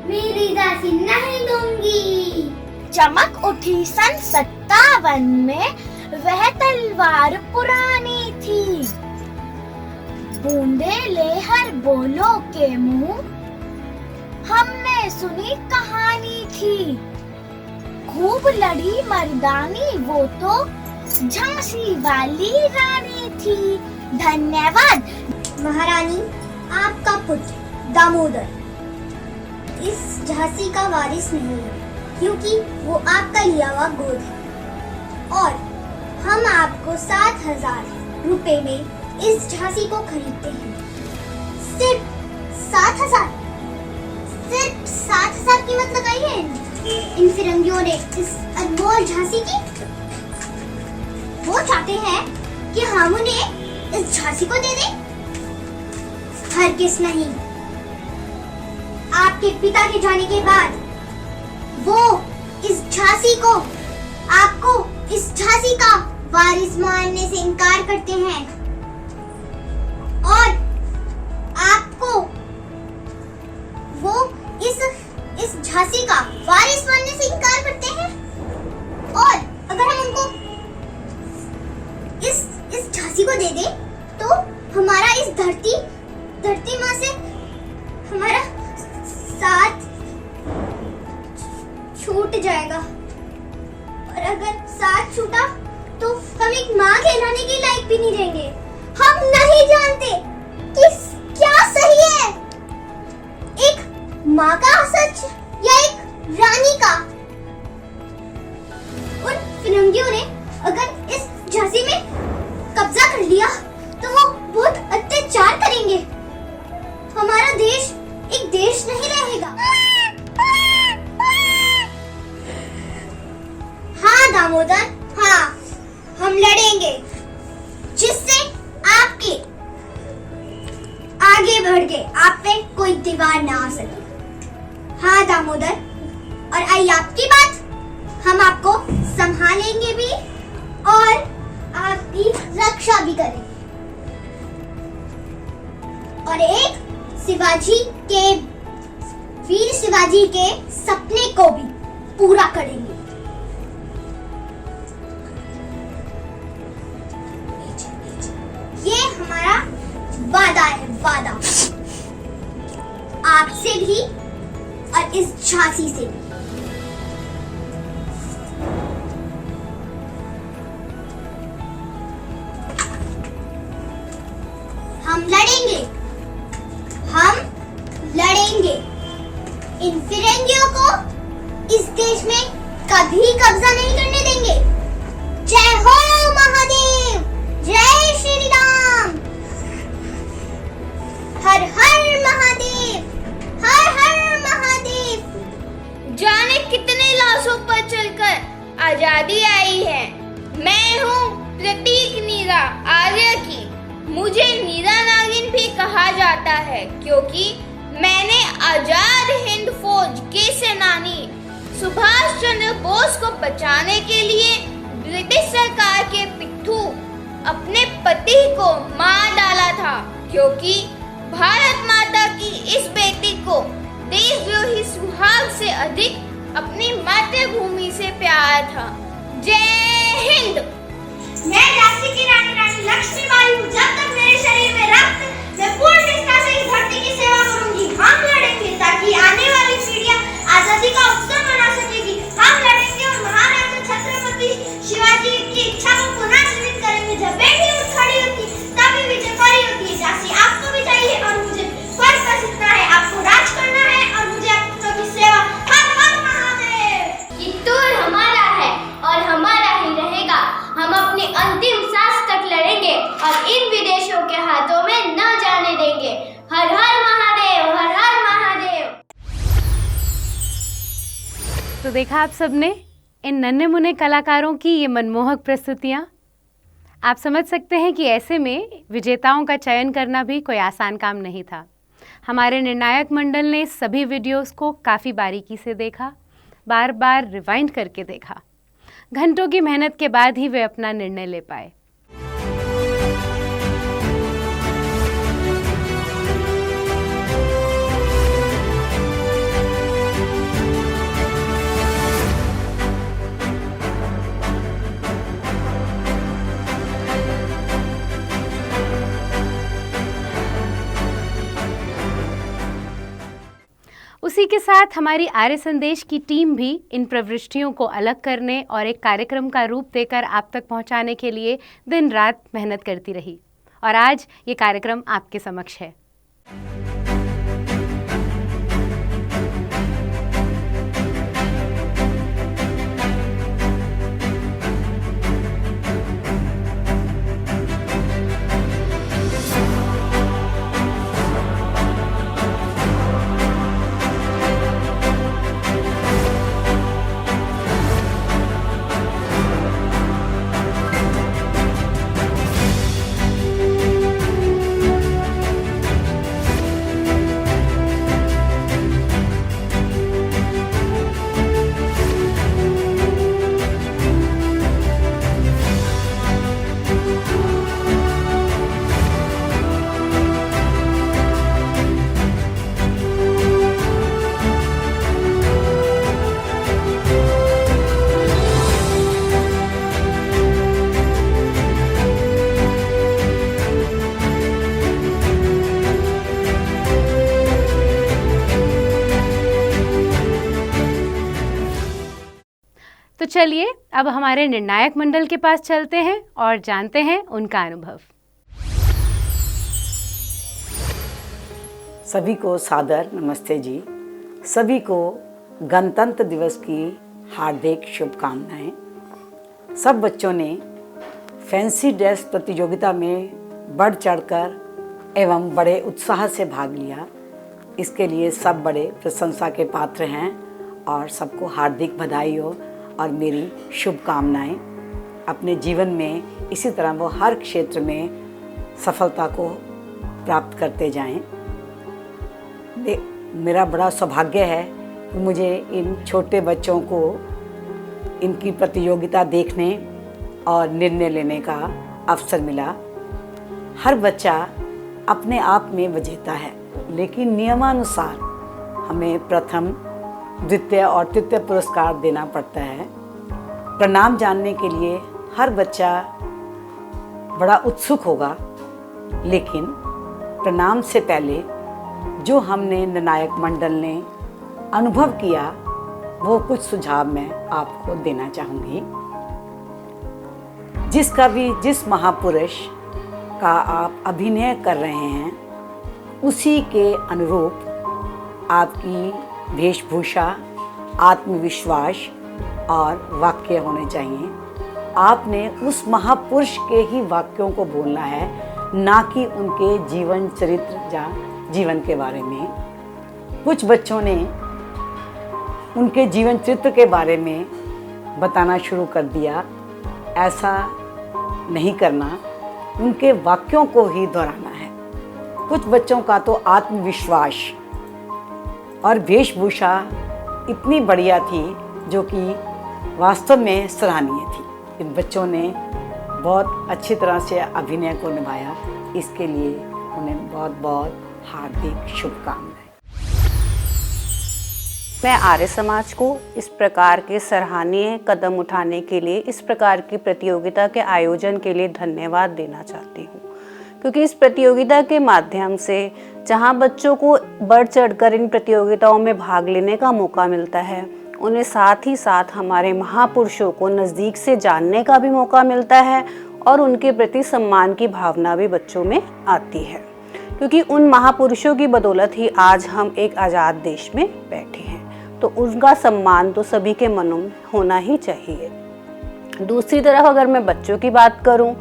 मेरी झांसी नहीं दूंगी। चमक उठी सन 57 में, वह तलवार पुरानी थी, बूंदेले हर बोलो के मुंह हमने सुनी कहानी थी। खूब लड़ी मर्दानी, वो तो झांसी वाली रानी थी। धन्यवाद। महारानी आपका पुत्र दामोदर इस झांसी का वारिस नहीं है, क्योंकि वो आपका लिया हुआ गोद है और हम आपको 7,000 रुपए में इस झांसी को खरीदते हैं। सिर्फ 7,000। सिर्फ 7,000 कीमत लगाई है इन फिरंगियों ने इस अनमोल झांसी की। वो चाहते हैं कि हम उन्हें इस झांसी को दे दें। हरगिज़ नहीं। आपके पिता के जाने के बाद वो इस झांसी को, आपको इस झांसी का वारिस मानने से इनकार करते हैं और आपको वो इस झांसी का वारिस मानने से इनकार करते हैं। और अगर हम उनको इस झांसी को दे दें तो हमारा इस धरती माँ से हमारा साथ छूट जाएगा। और अगर साथ छूटा तो हम एक माँ कहलाने के लायक भी नहीं रहेंगे। हम नहीं जानते कि क्या सही है, एक माँ का सच या एक रानी का। उन फिरंगियों ने अगर इस झांसी में कब्जा कर लिया तो वो बहुत अत्याचार करेंगे। हमारा देश एक देश नहीं रहेगा। हाँ दामोदर, हाँ, हम लड़ेंगे जिससे आपके आगे बढ़ के आप पे कोई दीवार ना आ सके। हाँ दामोदर, और आई आपकी बात, हम आपको संभालेंगे भी और आपकी रक्षा भी करेंगे और एक वीर शिवाजी के सपने को भी पूरा करेंगे। ये हमारा वादा है, वादा आपसे भी और इस झांसी से भी। हम लड़ेंगे, हम लड़ेंगे। इन फिरंगियों को इस देश में कभी कब्जा नहीं करने देंगे। जय हो महादेव, जय श्री राम, हर हर महादेव, हर हर महादेव। जाने कितने लाशों पर चलकर आजादी आई है। मैं हूँ प्रतीक नीरा आर्य की। मुझे नीरा नागिन भी कहा जाता है क्योंकि मैंने आजाद हिंद फौज के सेनानी सुभाष चंद्र बोस को बचाने के लिए ब्रिटिश सरकार के पिट्ठू अपने पति को मार डाला था, क्योंकि भारत माता की इस बेटी को देशद्रोही सुहाग से अधिक अपनी मातृभूमि से प्यार था। जय हिंद। मैं झांसी की रानी लक्ष्मीबाई हूँ। जब तक मेरे शरीर में रक्त, मैं पूर्ण निष्ठा से इस धरती की सेवा करूंगी। हम लड़ेंगे ताकि आने वाली पीढ़ियां आजादी का उत्सव मना सकेगी। हम लड़ेंगे और महाराजा छत्रपति शिवाजी की इच्छा को पुनः जीवित करेंगे। जब बेटी उठ खड़ी होती तभी विजय पारी होती है। झांसी आपको भी चाहिए और मुझे फर्ज का सीखना है। आपको राज करना है और मुझे आप सबकी सेवा। हर हर महादेव। कित्तूर हमारा है और हमारा ही रहेगा। हम अपनी अंतिम सांस तक लड़ेंगे और इन विदेशियों के हाथों में न जाने देंगे। हर हर महादेव, हर हर महादेव। तो देखा आप सबने इन नन्हे मुन्ने कलाकारों की ये मनमोहक प्रस्तुतियाँ। आप समझ सकते हैं कि ऐसे में विजेताओं का चयन करना भी कोई आसान काम नहीं था। हमारे निर्णायक मंडल ने सभी वीडियोस को काफ़ी बारीकी से देखा, बार बार रिवाइंड करके देखा। घंटों की मेहनत के बाद ही वे अपना निर्णय ले पाए। उसी के साथ हमारी आर्य संदेश की टीम भी इन प्रवृत्तियों को अलग करने और एक कार्यक्रम का रूप देकर आप तक पहुंचाने के लिए दिन रात मेहनत करती रही और आज ये कार्यक्रम आपके समक्ष है। तो चलिए अब हमारे निर्णायक मंडल के पास चलते हैं और जानते हैं उनका अनुभव। सभी को सादर नमस्ते जी। सभी को गणतंत्र दिवस की हार्दिक शुभकामनाएं। सब बच्चों ने फैंसी ड्रेस प्रतियोगिता में बढ़ चढ़कर एवं बड़े उत्साह से भाग लिया। इसके लिए सब बड़े प्रशंसा के पात्र हैं और सबको हार्दिक बधाई हो और मेरी शुभकामनाएं। अपने जीवन में इसी तरह वो हर क्षेत्र में सफलता को प्राप्त करते जाएं। मेरा बड़ा सौभाग्य है कि मुझे इन छोटे बच्चों को इनकी प्रतियोगिता देखने और निर्णय लेने का अवसर मिला। हर बच्चा अपने आप में विजेता है, लेकिन नियमानुसार हमें प्रथम, द्वितीय और तृतीय पुरस्कार देना पड़ता है। प्रणाम जानने के लिए हर बच्चा बड़ा उत्सुक होगा, लेकिन प्रणाम से पहले जो हमने निर्णायक मंडल ने अनुभव किया वो कुछ सुझाव मैं आपको देना चाहूँगी। जिस महापुरुष का आप अभिनय कर रहे हैं उसी के अनुरूप आपकी वेशभूषा, आत्मविश्वास और वाक्य होने चाहिए। आपने उस महापुरुष के ही वाक्यों को बोलना है, ना कि उनके जीवन चरित्र या जीवन के बारे में। कुछ बच्चों ने उनके जीवन चरित्र के बारे में बताना शुरू कर दिया। ऐसा नहीं करना, उनके वाक्यों को ही दोहराना है। कुछ बच्चों का तो आत्मविश्वास और वेशभूषा इतनी बढ़िया थी जो कि वास्तव में सराहनीय थी। इन बच्चों ने बहुत अच्छी तरह से अभिनय को निभाया। इसके लिए उन्हें बहुत बहुत हार्दिक शुभकामनाएं। मैं आर्य समाज को इस प्रकार के सराहनीय कदम उठाने के लिए, इस प्रकार की प्रतियोगिता के आयोजन के लिए धन्यवाद देना चाहती हूँ, क्योंकि इस प्रतियोगिता के माध्यम से जहाँ बच्चों को बढ़ चढ़कर इन प्रतियोगिताओं में भाग लेने का मौका मिलता है, उन्हें साथ ही साथ हमारे महापुरुषों को नज़दीक से जानने का भी मौका मिलता है और उनके प्रति सम्मान की भावना भी बच्चों में आती है, क्योंकि उन महापुरुषों की बदौलत ही आज हम एक आज़ाद देश में बैठे हैं। तो उनका सम्मान तो सभी के मनों में होना ही चाहिए। दूसरी तरफ अगर मैं बच्चों की बात करूं,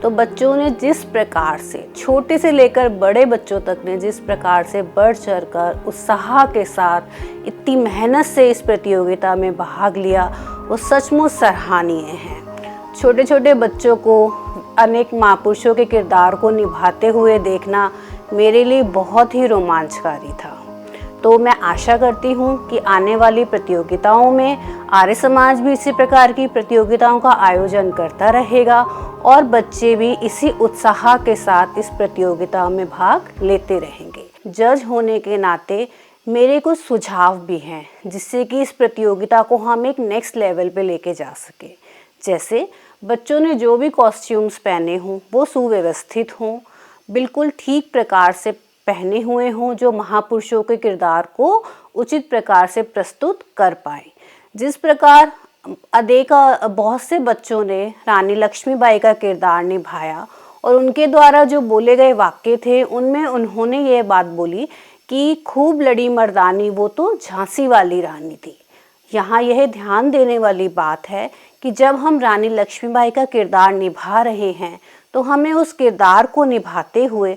तो बच्चों ने जिस प्रकार से, छोटे से लेकर बड़े बच्चों तक ने जिस प्रकार से बढ़ चढ़कर उत्साह के साथ इतनी मेहनत से इस प्रतियोगिता में भाग लिया, वो सचमुच सराहनीय है। छोटे छोटे बच्चों को अनेक महापुरुषों के किरदार को निभाते हुए देखना मेरे लिए बहुत ही रोमांचकारी था। तो मैं आशा करती हूँ कि आने वाली प्रतियोगिताओं में आर्य समाज भी इसी प्रकार की प्रतियोगिताओं का आयोजन करता रहेगा और बच्चे भी इसी उत्साह के साथ इस प्रतियोगिता में भाग लेते रहेंगे। जज होने के नाते मेरे कुछ सुझाव भी हैं, जिससे कि इस प्रतियोगिता को हम एक नेक्स्ट लेवल पे लेके जा सके। जैसे बच्चों ने जो भी कॉस्ट्यूम्स पहने हों वो सुव्यवस्थित हों, बिल्कुल ठीक प्रकार से पहने हुए हों, जो महापुरुषों के किरदार को उचित प्रकार से प्रस्तुत कर पाए। जिस प्रकार बहुत से बच्चों ने रानी लक्ष्मीबाई का किरदार निभाया और उनके द्वारा जो बोले गए वाक्य थे, उनमें उन्होंने ये बात बोली कि खूब लड़ी मर्दानी वो तो झांसी वाली रानी थी। यहाँ यह ध्यान देने वाली बात है कि जब हम रानी लक्ष्मीबाई का किरदार निभा रहे हैं तो हमें उस किरदार को निभाते हुए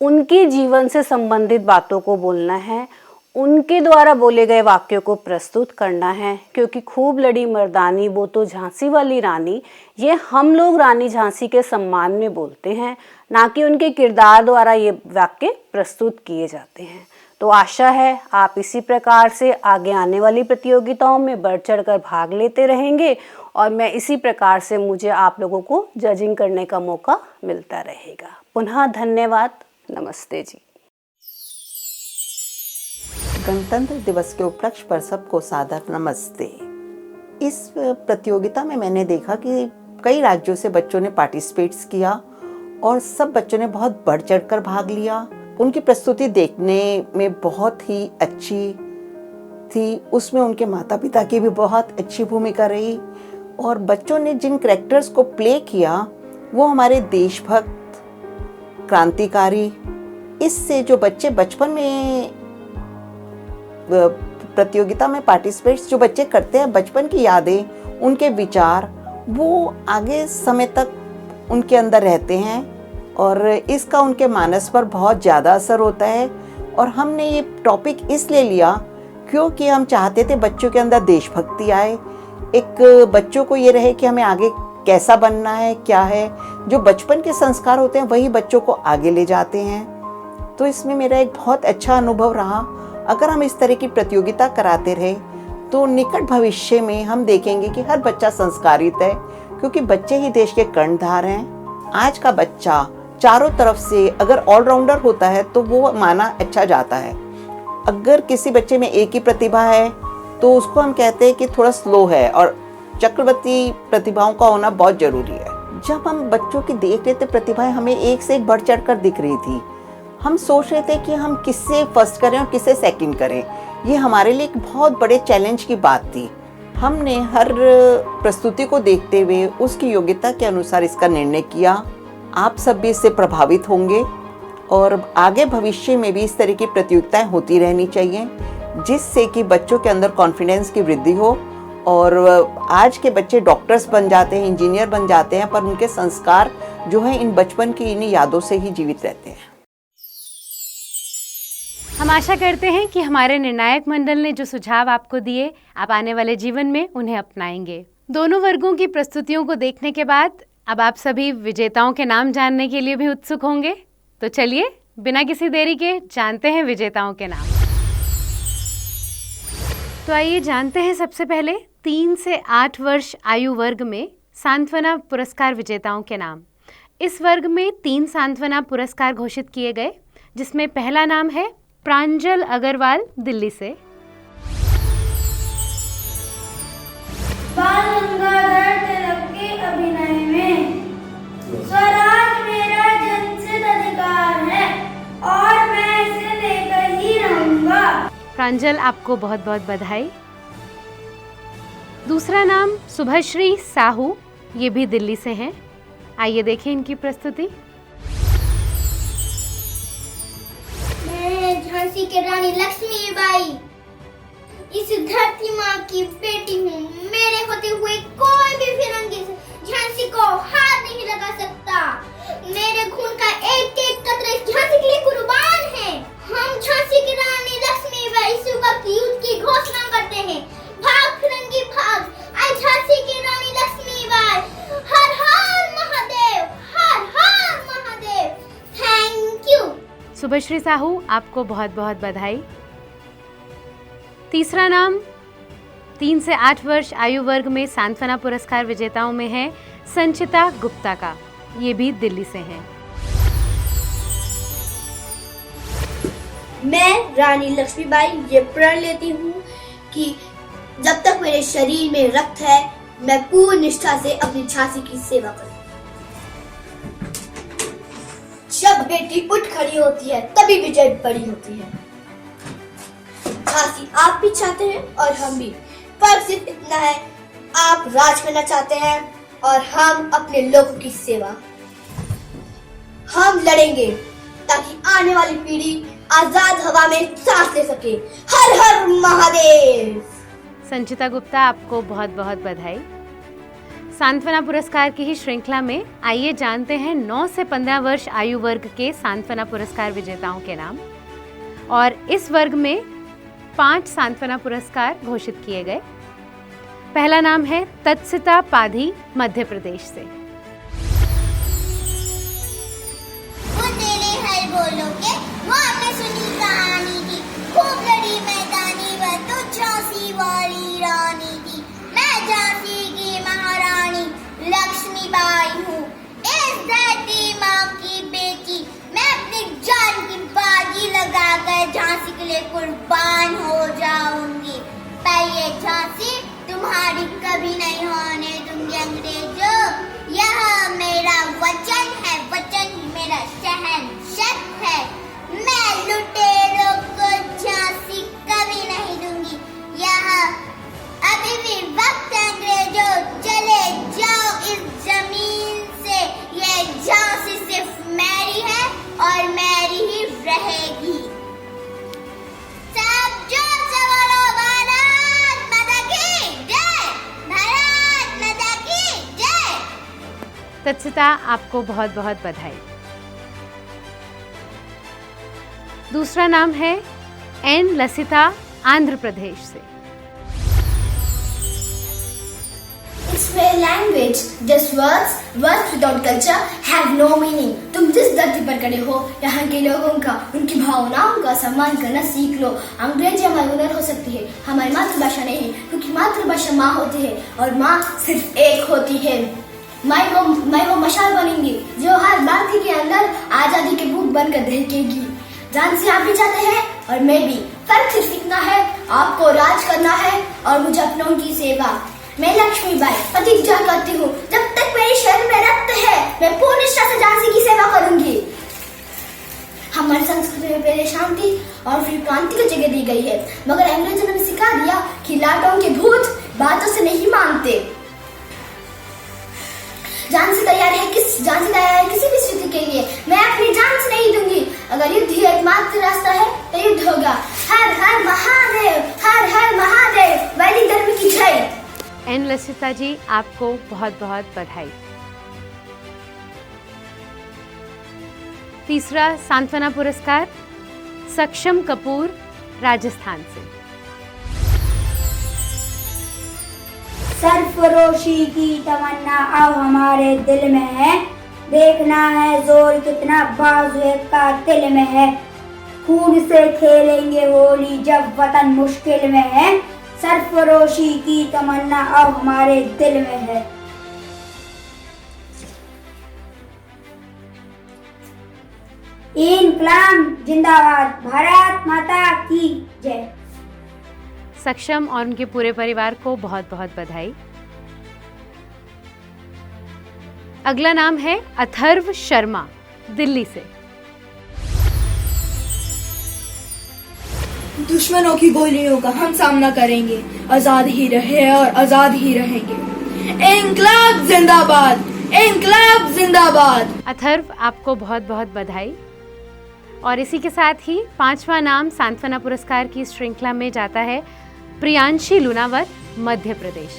उनके जीवन से संबंधित बातों को बोलना है, उनके द्वारा बोले गए वाक्यों को प्रस्तुत करना है। क्योंकि खूब लड़ी मर्दानी वो तो झांसी वाली रानी, ये हम लोग रानी झांसी के सम्मान में बोलते हैं, ना कि उनके किरदार द्वारा ये वाक्य प्रस्तुत किए जाते हैं। तो आशा है आप इसी प्रकार से आगे आने वाली प्रतियोगिताओं में बढ़ चढ़कर भाग लेते रहेंगे और मैं इसी प्रकार से मुझे आप लोगों को जजिंग करने का मौका मिलता रहेगा। पुनः धन्यवाद। नमस्ते जी। गणतंत्र दिवस के उपलक्ष्य पर सबको सादर नमस्ते। इस प्रतियोगिता में मैंने देखा कि कई राज्यों से बच्चों ने पार्टिसिपेट्स किया और सब बच्चों ने बहुत बढ़ चढ़कर भाग लिया। उनकी प्रस्तुति देखने में बहुत ही अच्छी थी उसमें उनके माता पिता की भी बहुत अच्छी भूमिका रही और बच्चों ने जिन कैरेक्टर्स को प्ले किया वो हमारे देशभक्त, क्रांतिकारी, इससे जो बच्चे बचपन में प्रतियोगिता में पार्टिसिपेट्स जो बच्चे करते हैं, बचपन की यादें, उनके विचार वो आगे समय तक उनके अंदर रहते हैं और इसका उनके मानस पर बहुत ज़्यादा असर होता है। और हमने ये टॉपिक इसलिए लिया क्योंकि हम चाहते थे बच्चों के अंदर देशभक्ति आए, एक बच्चों को ये रहे कि हमें आगे कैसा बनना है, क्या है। जो बचपन के संस्कार होते हैं वही बच्चों को आगे ले जाते हैं। तो इसमें मेरा एक बहुत अच्छा अनुभव रहा। अगर हम इस तरह की प्रतियोगिता कराते रहे तो निकट भविष्य में हम देखेंगे कि हर बच्चा संस्कारित है, क्योंकि बच्चे ही देश के कर्णधार हैं। आज का बच्चा चारों तरफ से अगर ऑलराउंडर होता है तो वो माना अच्छा जाता है। अगर किसी बच्चे में एक ही प्रतिभा है तो उसको हम कहते हैं कि थोड़ा स्लो है और चक्रवर्ती प्रतिभाओं का होना बहुत जरूरी है। जब हम बच्चों की देख रहे थे प्रतिभाएं हमें एक से एक बढ़ चढ़ कर दिख रही थी। हम सोच रहे थे कि हम किससे फर्स्ट करें और किससे सेकंड करें। ये हमारे लिए एक बहुत बड़े चैलेंज की बात थी। हमने हर प्रस्तुति को देखते हुए उसकी योग्यता के अनुसार इसका निर्णय किया। आप सब भी इससे प्रभावित होंगे और आगे भविष्य में भी इस तरह की प्रतियोगिताएं होती रहनी चाहिए, जिससे कि बच्चों के अंदर कॉन्फिडेंस की वृद्धि हो। और आज के बच्चे डॉक्टर्स बन जाते हैं, इंजीनियर बन जाते हैं, पर उनके संस्कार जो है इन बचपन की इन यादों से ही जीवित रहते हैं। हम आशा करते हैं कि हमारे निर्णायक मंडल ने जो सुझाव आपको दिए, आप आने वाले जीवन में उन्हें अपनाएंगे। दोनों वर्गों की प्रस्तुतियों को देखने के बाद अब आप सभी विजेताओं के नाम जानने के लिए भी उत्सुक होंगे। तो चलिए बिना किसी देरी के जानते हैं विजेताओं के नाम। तो आइए जानते हैं सबसे पहले 3 से 8 वर्ष आयु वर्ग में सांत्वना पुरस्कार विजेताओं के नाम। इस वर्ग में 3 सांत्वना पुरस्कार घोषित किए गए, जिसमें पहला नाम है प्रांजल अग्रवाल, दिल्ली से। बाल गंगाधर तिलक के अभिनय में स्वराज मेरा जन्मसिद्ध अधिकार है और मैं इसे लेकर ही रहूंगा। प्रांजल, आपको बहुत बहुत बधाई। दूसरा नाम शुभश्री साहू, ये भी दिल्ली से हैं। आइए देखें इनकी प्रस्तुति। मैं झांसी की रानी लक्ष्मीबाई इस धरती माँ की बेटी हूँ। मेरे होते हुए कोई भी फिरंगी झांसी को हाथ नहीं लगा सकता। मेरे खून का एक एक कतरा इस झांसी के लिए कुर्बान है। हम झांसी की रानी लक्ष्मीबाई सुबह की युद्ध की घोषणा करते हैं। भाग फिरंगी भाग, आई झांसी की रानी लक्ष्मीबाई। हर हर महादेव, हर हर महादेव। Thank you. शुभश्री साहू, आपको बहुत बहुत बधाई। तीसरा नाम 3 से 8 वर्ष आयु वर्ग में सांत्वना पुरस्कार विजेताओं में है संचिता गुप्ता का, ये भी दिल्ली से हैं। मैं रानी लक्ष्मीबाई ये प्रण लेती हूँ कि जब तक मेरे शरीर में रक्त है मैं पूर्ण निष्ठा से अपनी झांसी की सेवा करूँ। जब बेटी उठ खड़ी होती है तभी विजय बड़ी होती है। झांसी आप भी चाहते हैं और हम भी, फर्क सिर्फ इतना है, आप राज करना चाहते हैं और हम अपने लोगों की सेवा। हम लड़ेंगे ताकि आने वाली पीढ़ी आजाद हवा में सांस ले सके। हर हर महादेव। संचिता गुप्ता, आपको बहुत बहुत बधाई। सांत्वना पुरस्कार की ही श्रृंखला में आइए जानते हैं 9 से 15 वर्ष आयु वर्ग के सांत्वना पुरस्कार विजेताओं के नाम। और इस वर्ग में 5 सांत्वना पुरस्कार घोषित किए गए। पहला नाम है तत्सिता पाधी, मध्य प्रदेश से। बुंदेले हर बोलो के वो हमने सुनी कहानी थी, खूब लड़ी मैदानी वह तो झांसी वाली रानी थी। मैं झांसी की महारानी लक्ष्मीबाई हूँ, इस धरती माँ की बेटी। मैं अपनी जान की बाजी लगाकर झांसी के लिए कुर्बान हो जाऊंगी। पर ये झांसी तुम्हारी कभी नहीं होने दूंगी अंग्रेजों। यह मेरा वचन है, वचन मेरा शहंशाह है। मैं लुटेरों को झांसी कभी नहीं दूंगी। तत्सता आपको बहुत बहुत बधाई। दूसरा नाम है एन लसिता, आंध्र प्रदेश से। It's my language. Just words without culture have no meaning. तुम जिस धरती पर खड़े हो, यहाँ के लोगों का, उनकी भावनाओं का सम्मान करना सीख लो। अंग्रेजी हमारी हुनर हो सकती है, हमारी मातृभाषा नहीं है, क्योंकि मातृभाषा माँ होती है और माँ सिर्फ एक होती है। मैं वो मशाल बनेंगी जो हर भारतीय के अंदर आजादी के भूख बनकर दहकेगी। जान से आप भी चाहते हैं और मैं भी। फर्क सिर्फ इतना है, आपको राज करना है और मुझे अपनों की सेवा। मैं लक्ष्मीबाई प्रतिज्ञा करती हूँ, जब तक मेरे शरीर में रक्त है, मैं पूर्ण निष्ठा से झांसी की सेवा करूंगी। हमारी संस्कृति में पहले शांति और फिर क्रांति को जगह दी गई है, मगर अंग्रेजों ने सिखा दिया कि लाटों के भूत बातों से नहीं मानते। जान से तैयार है किसी भी स्थिति के लिए। मैं अपनी जान से नहीं दूंगी। अगर युद्ध ही एकमात्र रास्ता है तो युद्ध होगा। हर हर महादेव, हर हर महादेव, वैदिक धर्म की जय। एन लसिता जी, आपको बहुत बहुत बधाई। तीसरा सांत्वना पुरस्कार सक्षम कपूर, राजस्थान से। सरफरोशी की तमन्ना अब हमारे दिल में है, देखना है जोर कितना बाजुए का दिल में है। खून से खेलेंगे होली जब वतन मुश्किल में है, सरफरोशी की तमन्ना अब हमारे दिल में है। इनकलाब जिंदाबाद, भारत माता की जय। सक्षम और उनके पूरे परिवार को बहुत बहुत बधाई। अगला नाम है अथर्व शर्मा, दिल्ली से। दुश्मनों की गोलियों का हम सामना करेंगे, आजाद ही रहे और आजाद ही रहेंगे। इनकलाब जिंदाबाद, इनकलाब जिंदाबाद। अथर्व, आपको बहुत बहुत बधाई। और इसी के साथ ही पांचवा नाम सांत्वना पुरस्कार की श्रृंखला में जाता है प्रियांशी लुनावत, मध्य प्रदेश।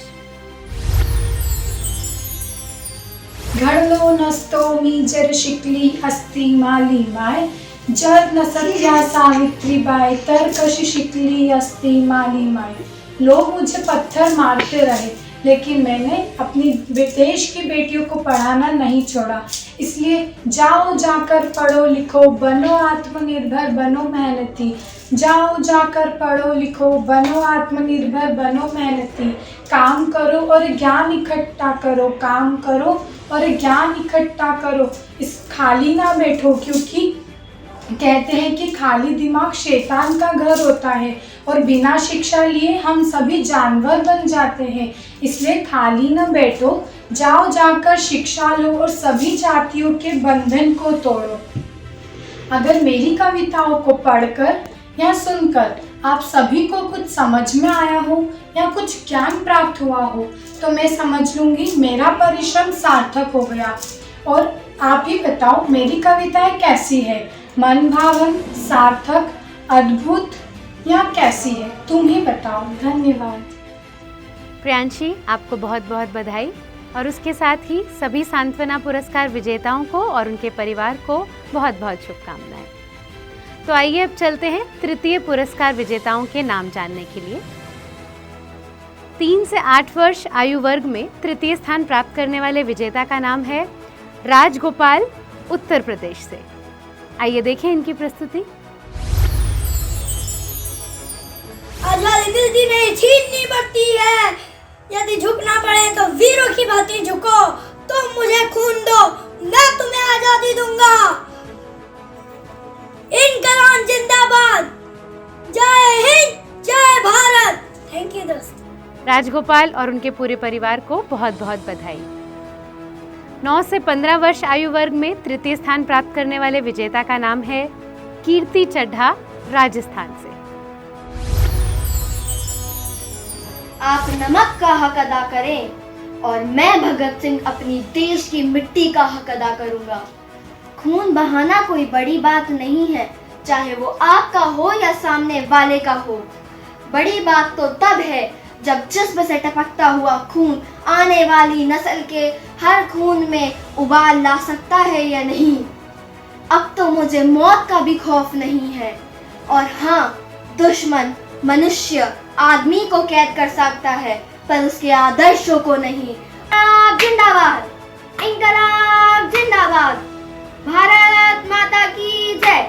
घडलो नसतो मी जर शिकली असती माली माय, जर नसत्या सावित्रीबाई तर कशी शिकली असती माली माय। लोग मुझे पत्थर मारते रहे, लेकिन मैंने अपनी देश की बेटियों को पढ़ाना नहीं छोड़ा। इसलिए जाओ जाकर पढ़ो लिखो, बनो आत्मनिर्भर, बनो मेहनती। जाओ जाकर पढ़ो लिखो, बनो आत्मनिर्भर, बनो मेहनती। काम करो और ज्ञान इकट्ठा करो, काम करो और ज्ञान इकट्ठा करो। इस खाली ना बैठो, क्योंकि कहते हैं कि खाली दिमाग शैतान का घर होता है और बिना शिक्षा लिए हम सभी जानवर बन जाते हैं। इसलिए खाली न बैठो, जाओ जाकर शिक्षा लो और सभी जातियों के बंधन को तोड़ो। अगर मेरी कविताओं को पढ़कर या सुनकर आप सभी को कुछ समझ में आया हो या कुछ ज्ञान प्राप्त हुआ हो, तो मैं समझ लूँगी मेरा परिश्रम सार्थक हो गया। और आप ही बताओ, मेरी कविताएं कैसी है? मन भावन, सार्थक, अद्भुत या कैसी है? तुम ही बताओ। धन्यवाद। प्रियांशी, आपको बहुत बहुत बधाई और उसके साथ ही सभी सांत्वना पुरस्कार विजेताओं को और उनके परिवार को बहुत बहुत शुभकामनाएं। तो आइए अब चलते हैं तृतीय पुरस्कार विजेताओं के नाम जानने के लिए। 3 से 8 वर्ष आयु वर्ग में तृतीय स्थान प्राप्त करने वाले विजेता का नाम है राजगोपाल, उत्तर प्रदेश से। आइए देखें इनकी प्रस्तुति। आजादी दिल नहीं छीननी पड़ती है, यदि झुकना पड़े तो वीरों की भांति झुको। तुम मुझे खून दो, मैं तुम्हें आजादी दूंगा। इनकलाब जिंदाबाद, जय हिंद, जय भारत। थैंक यू दोस्त। राजगोपाल और उनके पूरे परिवार को बहुत बहुत बधाई। 9 से 15 वर्ष आयु वर्ग में तृतीय स्थान प्राप्त करने वाले विजेता का नाम है कीर्ति चड्ढा, राजस्थान से। आप नमक का हक अदा करें और मैं भगत सिंह अपनी देश की मिट्टी का हक अदा करूंगा। खून बहाना कोई बड़ी बात नहीं है, चाहे वो आपका हो या सामने वाले का हो। बड़ी बात तो तब है जब जिस्म से टपकता हुआ खून आने वाली नस्ल के हर खून में उबाल ला सकता है या नहीं। अब तो मुझे मौत का भी खौफ नहीं है। और हाँ, दुश्मन मनुष्य आदमी को कैद कर सकता है पर उसके आदर्शों को नहीं। जिंदाबाद, इंकलाब जिंदाबाद, भारत माता की जय।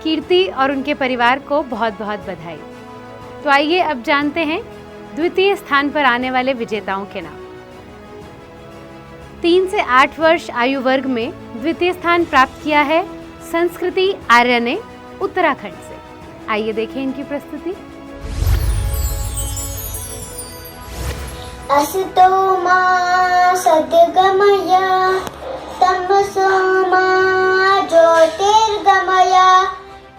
कीर्ति और उनके परिवार को बहुत बहुत बधाई। तो आइए अब जानते हैं द्वितीय स्थान पर आने वाले विजेताओं के नाम। 3 से 8 वर्ष आयु वर्ग में द्वितीय स्थान प्राप्त किया है संस्कृति आर्य ने उत्तराखंड से। आइए देखें इनकी प्रस्तुति। असतो मा सद्गमय तमसो मा ज्योतिर्गमय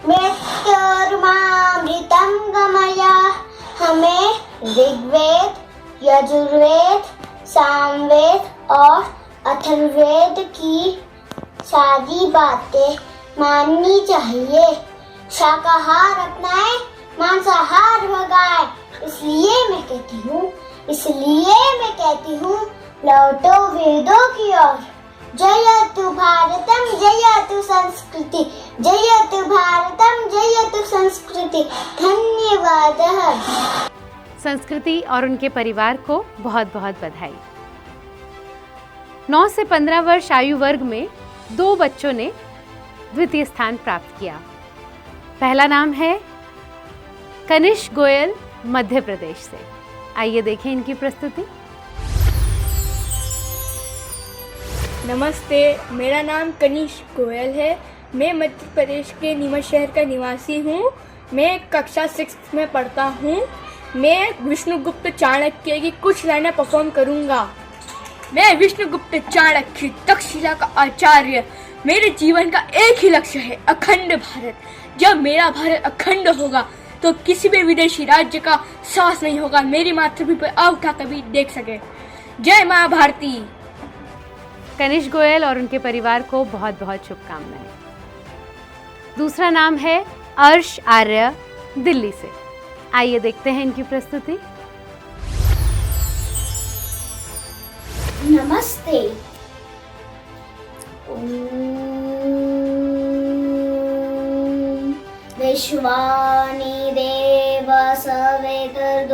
मृत्युर्मामृतं गमय। हमें ऋग्वेद, यजुर्वेद, सामवेद और अथर्ववेद की सारी बातें माननी चाहिए। शाकाहार अपनाए, मांसाहार भगाए। इसलिए मैं कहती हूँ लौटो वेदों की ओर। जयतु भारतम जयतु संस्कृति, जयतु भारतम जयतु संस्कृति। धन्यवाद। संस्कृति और उनके परिवार को बहुत बहुत बधाई। 9 से 15 वर्ष आयु वर्ग में 2 बच्चों ने द्वितीय स्थान प्राप्त किया। पहला नाम है कनिष्क गोयल, मध्य प्रदेश से। आइए देखें इनकी प्रस्तुति। नमस्ते, मेरा नाम कनिष्क गोयल है। मैं मध्य प्रदेश के नीमच शहर का निवासी हूँ। मैं कक्षा 6 में पढ़ता हूँ। मैं विष्णुगुप्त चाणक्य की कुछ लाइनें परफॉर्म करूँगा। मैं विष्णुगुप्त चाणक्य, तक्षशिला का आचार्य। मेरे जीवन का एक ही लक्ष्य है, अखंड भारत। जब मेरा भारत अखंड होगा तो किसी भी विदेशी राज्य का साहस नहीं होगा मेरी मातृभूमि पर आ उठा कभी देख सके। जय माँ भारती। कनिष्क गोयल और उनके परिवार को बहुत बहुत शुभकामनाएं। दूसरा नाम है अर्श आर्य, दिल्ली से। आइए देखते हैं इनकी प्रस्तुति। नमस्ते। विश्वानि देव सवितर्दुरितानि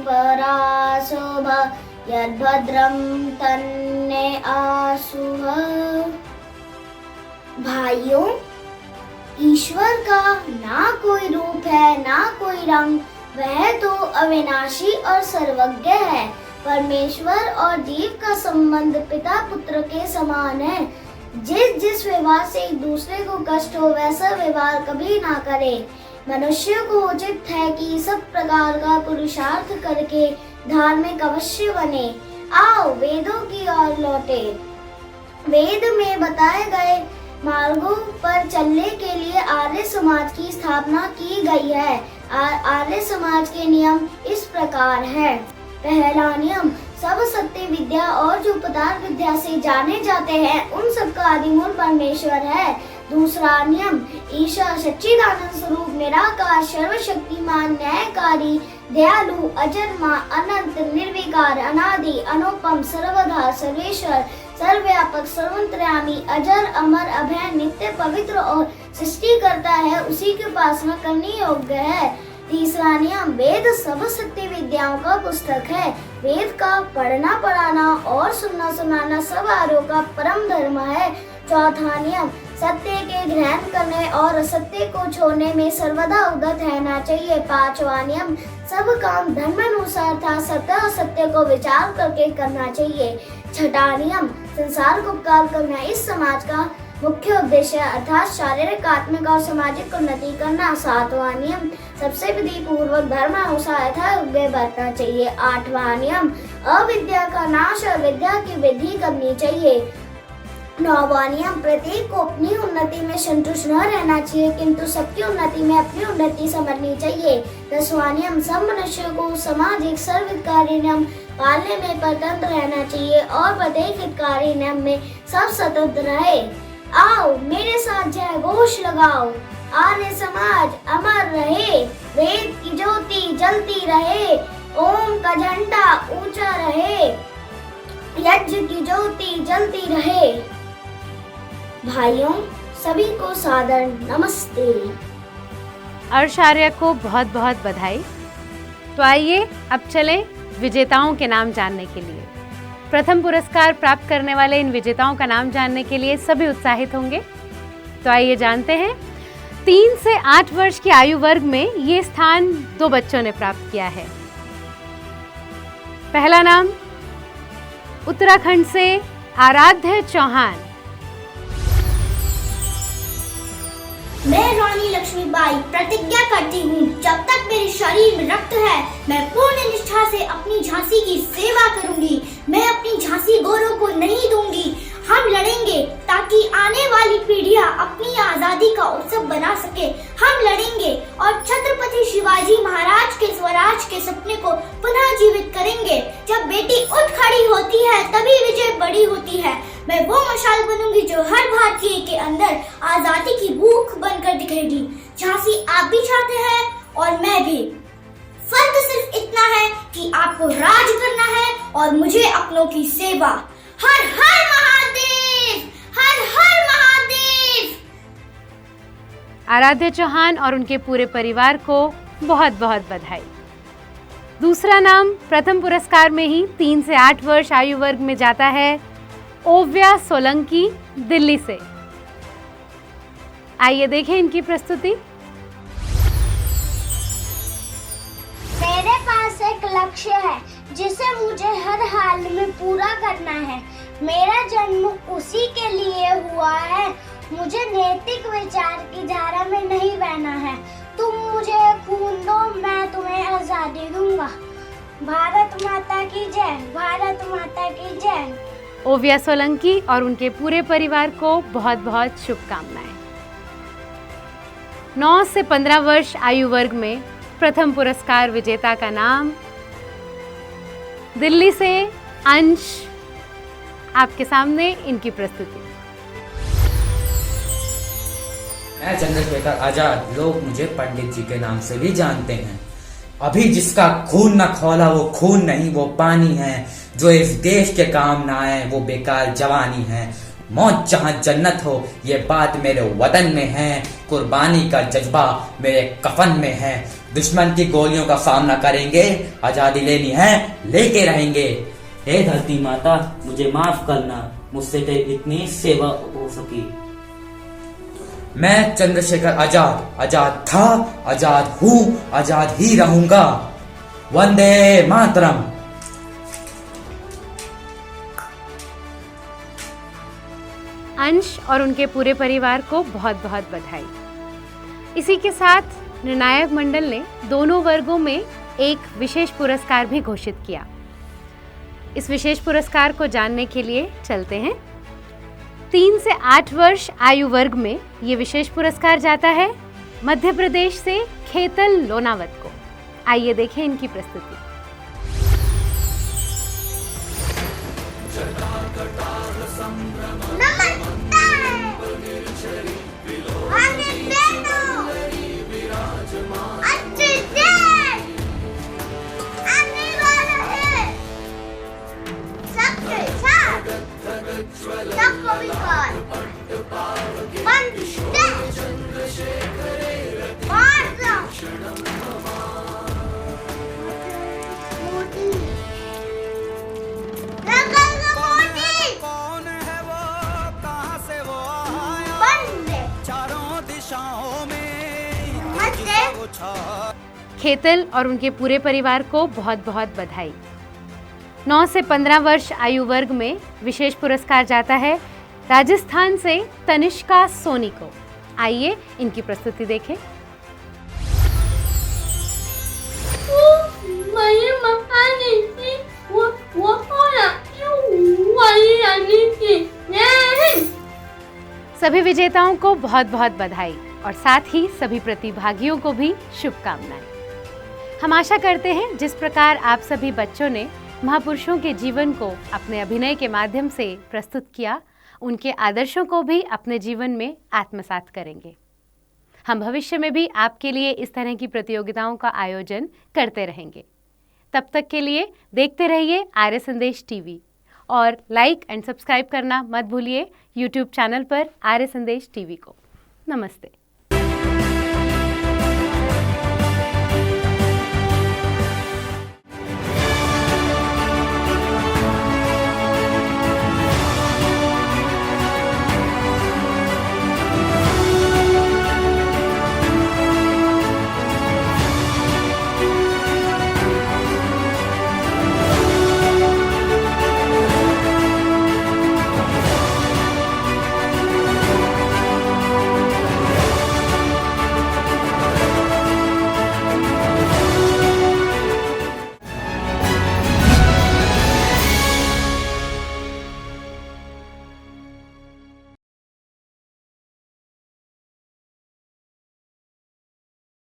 पराशुभ यद्भद्रं तन्ने आसुः। भाइयों, ईश्वर का ना कोई रूप है ना कोई रंग। वह तो अविनाशी और सर्वज्ञ है। परमेश्वर और जीव का संबंध पिता पुत्र के समान है। जिस व्यवहार से एक दूसरे को कष्ट हो वैसा व्यवहार कभी ना करे। मनुष्य को उचित है कि सब प्रकार का पुरुषार्थ करके धार्मिक अवश्य बने। आओ वेदों की ओर लौटे। वेद में बताए गए मार्गों पर चलने के लिए आर्य समाज की स्थापना की गई है। आर्य समाज के नियम इस प्रकार है। पहला नियम, सब सत्य विद्या और जो पदार्थ विद्या से जाने जाते हैं उन सब का आदिमूल परमेश्वर है। दूसरा नियम, ईश्वर सच्चिदानंद स्वरूप निराकार सर्वशक्तिमान न्यायकारी दयालु अजन्मा अनंत निर्विकार अनादि अनुपम सर्वधा सर्वेश्वर सर्वव्यापक सर्वंतर्यामी अजर अमर अभय नित्य पवित्र और सृष्टि करता है, उसी की उपासना करनी योग्य है। तीसरा नियम, वेद सब सत्य विद्याओं का पुस्तक है। वेद का पढ़ना पढ़ाना और सुनना सुनाना सब आर्यों का परम धर्म है। चौथा नियम, सत्य के ग्रहण करने और असत्य को छोड़ने में सर्वदा उद्यत रहना चाहिए। पांचवा नियम, सब काम धर्म अनुसार था सत्य असत्य को विचार करके करना चाहिए। छठा नियम, संसार को उपकार करना इस समाज का मुख्य उद्देश्य अर्थात शारीरिक आत्मिक और सामाजिक उन्नति करना। सातवां नियम, सबसे विधि पूर्वक धर्म अनुसार यथायोग्य बरतना चाहिए। आठवां नियम, अविद्या का नाश और विद्या की वृद्धि करनी चाहिए। नौवां नियम, प्रत्येक को अपनी उन्नति में संतुष्ट न रहना चाहिए किंतु सबकी उन्नति में अपनी उन्नति समझनी चाहिए। 10वां नियम, सब मनुष्यों को सामाजिक सर्वहितकारी नियम पालने में स्वतंत्र रहना चाहिए और प्रत्येक हितकारी नियम में सब स्वतंत्र रहे। आओ मेरे साथ जय घोष लगाओ। आर्य समाज अमर रहे, वेद की ज्योति जलती रहे, ओम का झंडा ऊंचा रहे, यज्ञ की ज्योति जलती रहे। भाइयों, सभी को सादर नमस्ते। अर्श आर्य को बहुत बहुत बधाई। तो आइए अब चलें विजेताओं के नाम जानने के लिए। प्रथम पुरस्कार प्राप्त करने वाले इन विजेताओं का नाम जानने के लिए सभी उत्साहित होंगे। तो आइए जानते हैं। 3 से 8 वर्ष की आयु वर्ग में ये स्थान 2 बच्चों ने प्राप्त किया है। पहला नाम उत्तराखंड से आराध्य चौहान। मैं रानी लक्ष्मीबाई प्रतिज्ञा करती हूँ, जब तक मेरे शरीर में रक्त है मैं पूर्ण निष्ठा से अपनी झांसी की सेवा करूंगी। मैं अपनी झांसी गोरों को नहीं दूंगी। हम लड़ेंगे ताकि आने वाली पीढ़ियां अपनी आजादी का उत्सव बना सके। हम लड़ेंगे और छत्रपति शिवाजी महाराज के स्वराज के सपने को पुनः जीवित करेंगे। जब बेटी उठ खड़ी होती है तभी विजय बड़ी होती है। मैं वो मशाल बनूंगी जो हर भारतीय के अंदर आजादी की भूख बनकर दिखेगी। झांसी आप भी चाहते हैं और मैं भी। फर्क सिर्फ इतना है कि आपको राज करना है और मुझे अपनों की सेवा। हर हर महादेव, हर हर महादेव। आराध्य चौहान और उनके पूरे परिवार को बहुत बहुत बधाई। दूसरा नाम प्रथम पुरस्कार में ही 3 से 8 वर्ष आयु वर्ग में जाता है ओव्या सोलंकी, दिल्ली से। आइए देखें इनकी प्रस्तुति। मेरे पास एक लक्ष्य है जिसे मुझे हर हाल में पूरा करना है। मेरा जन्म उसी के लिए हुआ है। मुझे नैतिक विचार की धारा में नहीं बहना है। तुम मुझे खून दो, मैं तुम्हें आजादी दूंगा। भारत माता की जय, भारत माता की जय। ओव्या सोलंकी और उनके पूरे परिवार को बहुत बहुत शुभकामनाएं। 9 से 15 वर्ष आयु वर्ग में प्रथम पुरस्कार विजेता का नाम दिल्ली से अंश। आपके सामने इनकी प्रस्तुति। मैं चंद्रशेखर आजाद, लोग मुझे पंडित जी के नाम से भी जानते हैं। अभी जिसका खून न खौला वो खून नहीं, वो पानी है। जो इस देश के काम ना आए वो बेकार जवानी है। मौत जहाँ जन्नत हो ये बात मेरे वतन में है। कुर्बानी का जज्बा मेरे कफन में है। दुश्मन की गोलियों का सामना करेंगे, आजादी लेनी है लेके रहेंगे। हे धरती माता, मुझे माफ करना, मुझसे तेरी इतनी सेवा हो सकी। मैं चंद्रशेखर आजाद, आजाद था, आजाद हूँ, आजाद ही रहूंगा। वंदे मातरम। अंश और उनके पूरे परिवार को बहुत बहुत बधाई। इसी के साथ निर्णायक मंडल ने दोनों वर्गों में एक विशेष पुरस्कार भी घोषित किया। इस विशेष पुरस्कार को जानने के लिए चलते हैं। 3 से 8 वर्ष आयु वर्ग में ये विशेष पुरस्कार जाता है मध्य प्रदेश से खेतल लोनावत को। आइए देखें इनकी प्रस्तुति। खेतल और उनके पूरे परिवार को बहुत बहुत बधाई। 9 से 15 वर्ष आयु वर्ग में विशेष पुरस्कार जाता है राजस्थान से तनिष्का सोनी को। आइए इनकी प्रस्तुति देखें। सभी विजेताओं को बहुत बहुत बधाई और साथ ही सभी प्रतिभागियों को भी शुभकामनाएं। हम आशा करते हैं जिस प्रकार आप सभी बच्चों ने महापुरुषों के जीवन को अपने अभिनय के माध्यम से प्रस्तुत किया, उनके आदर्शों को भी अपने जीवन में आत्मसात करेंगे। हम भविष्य में भी आपके लिए इस तरह की प्रतियोगिताओं का आयोजन करते रहेंगे। तब तक के लिए देखते रहिए आर्य संदेश टीवी और लाइक एंड सब्सक्राइब करना मत भूलिए यूट्यूब चैनल पर आर्य संदेश टीवी को। नमस्ते।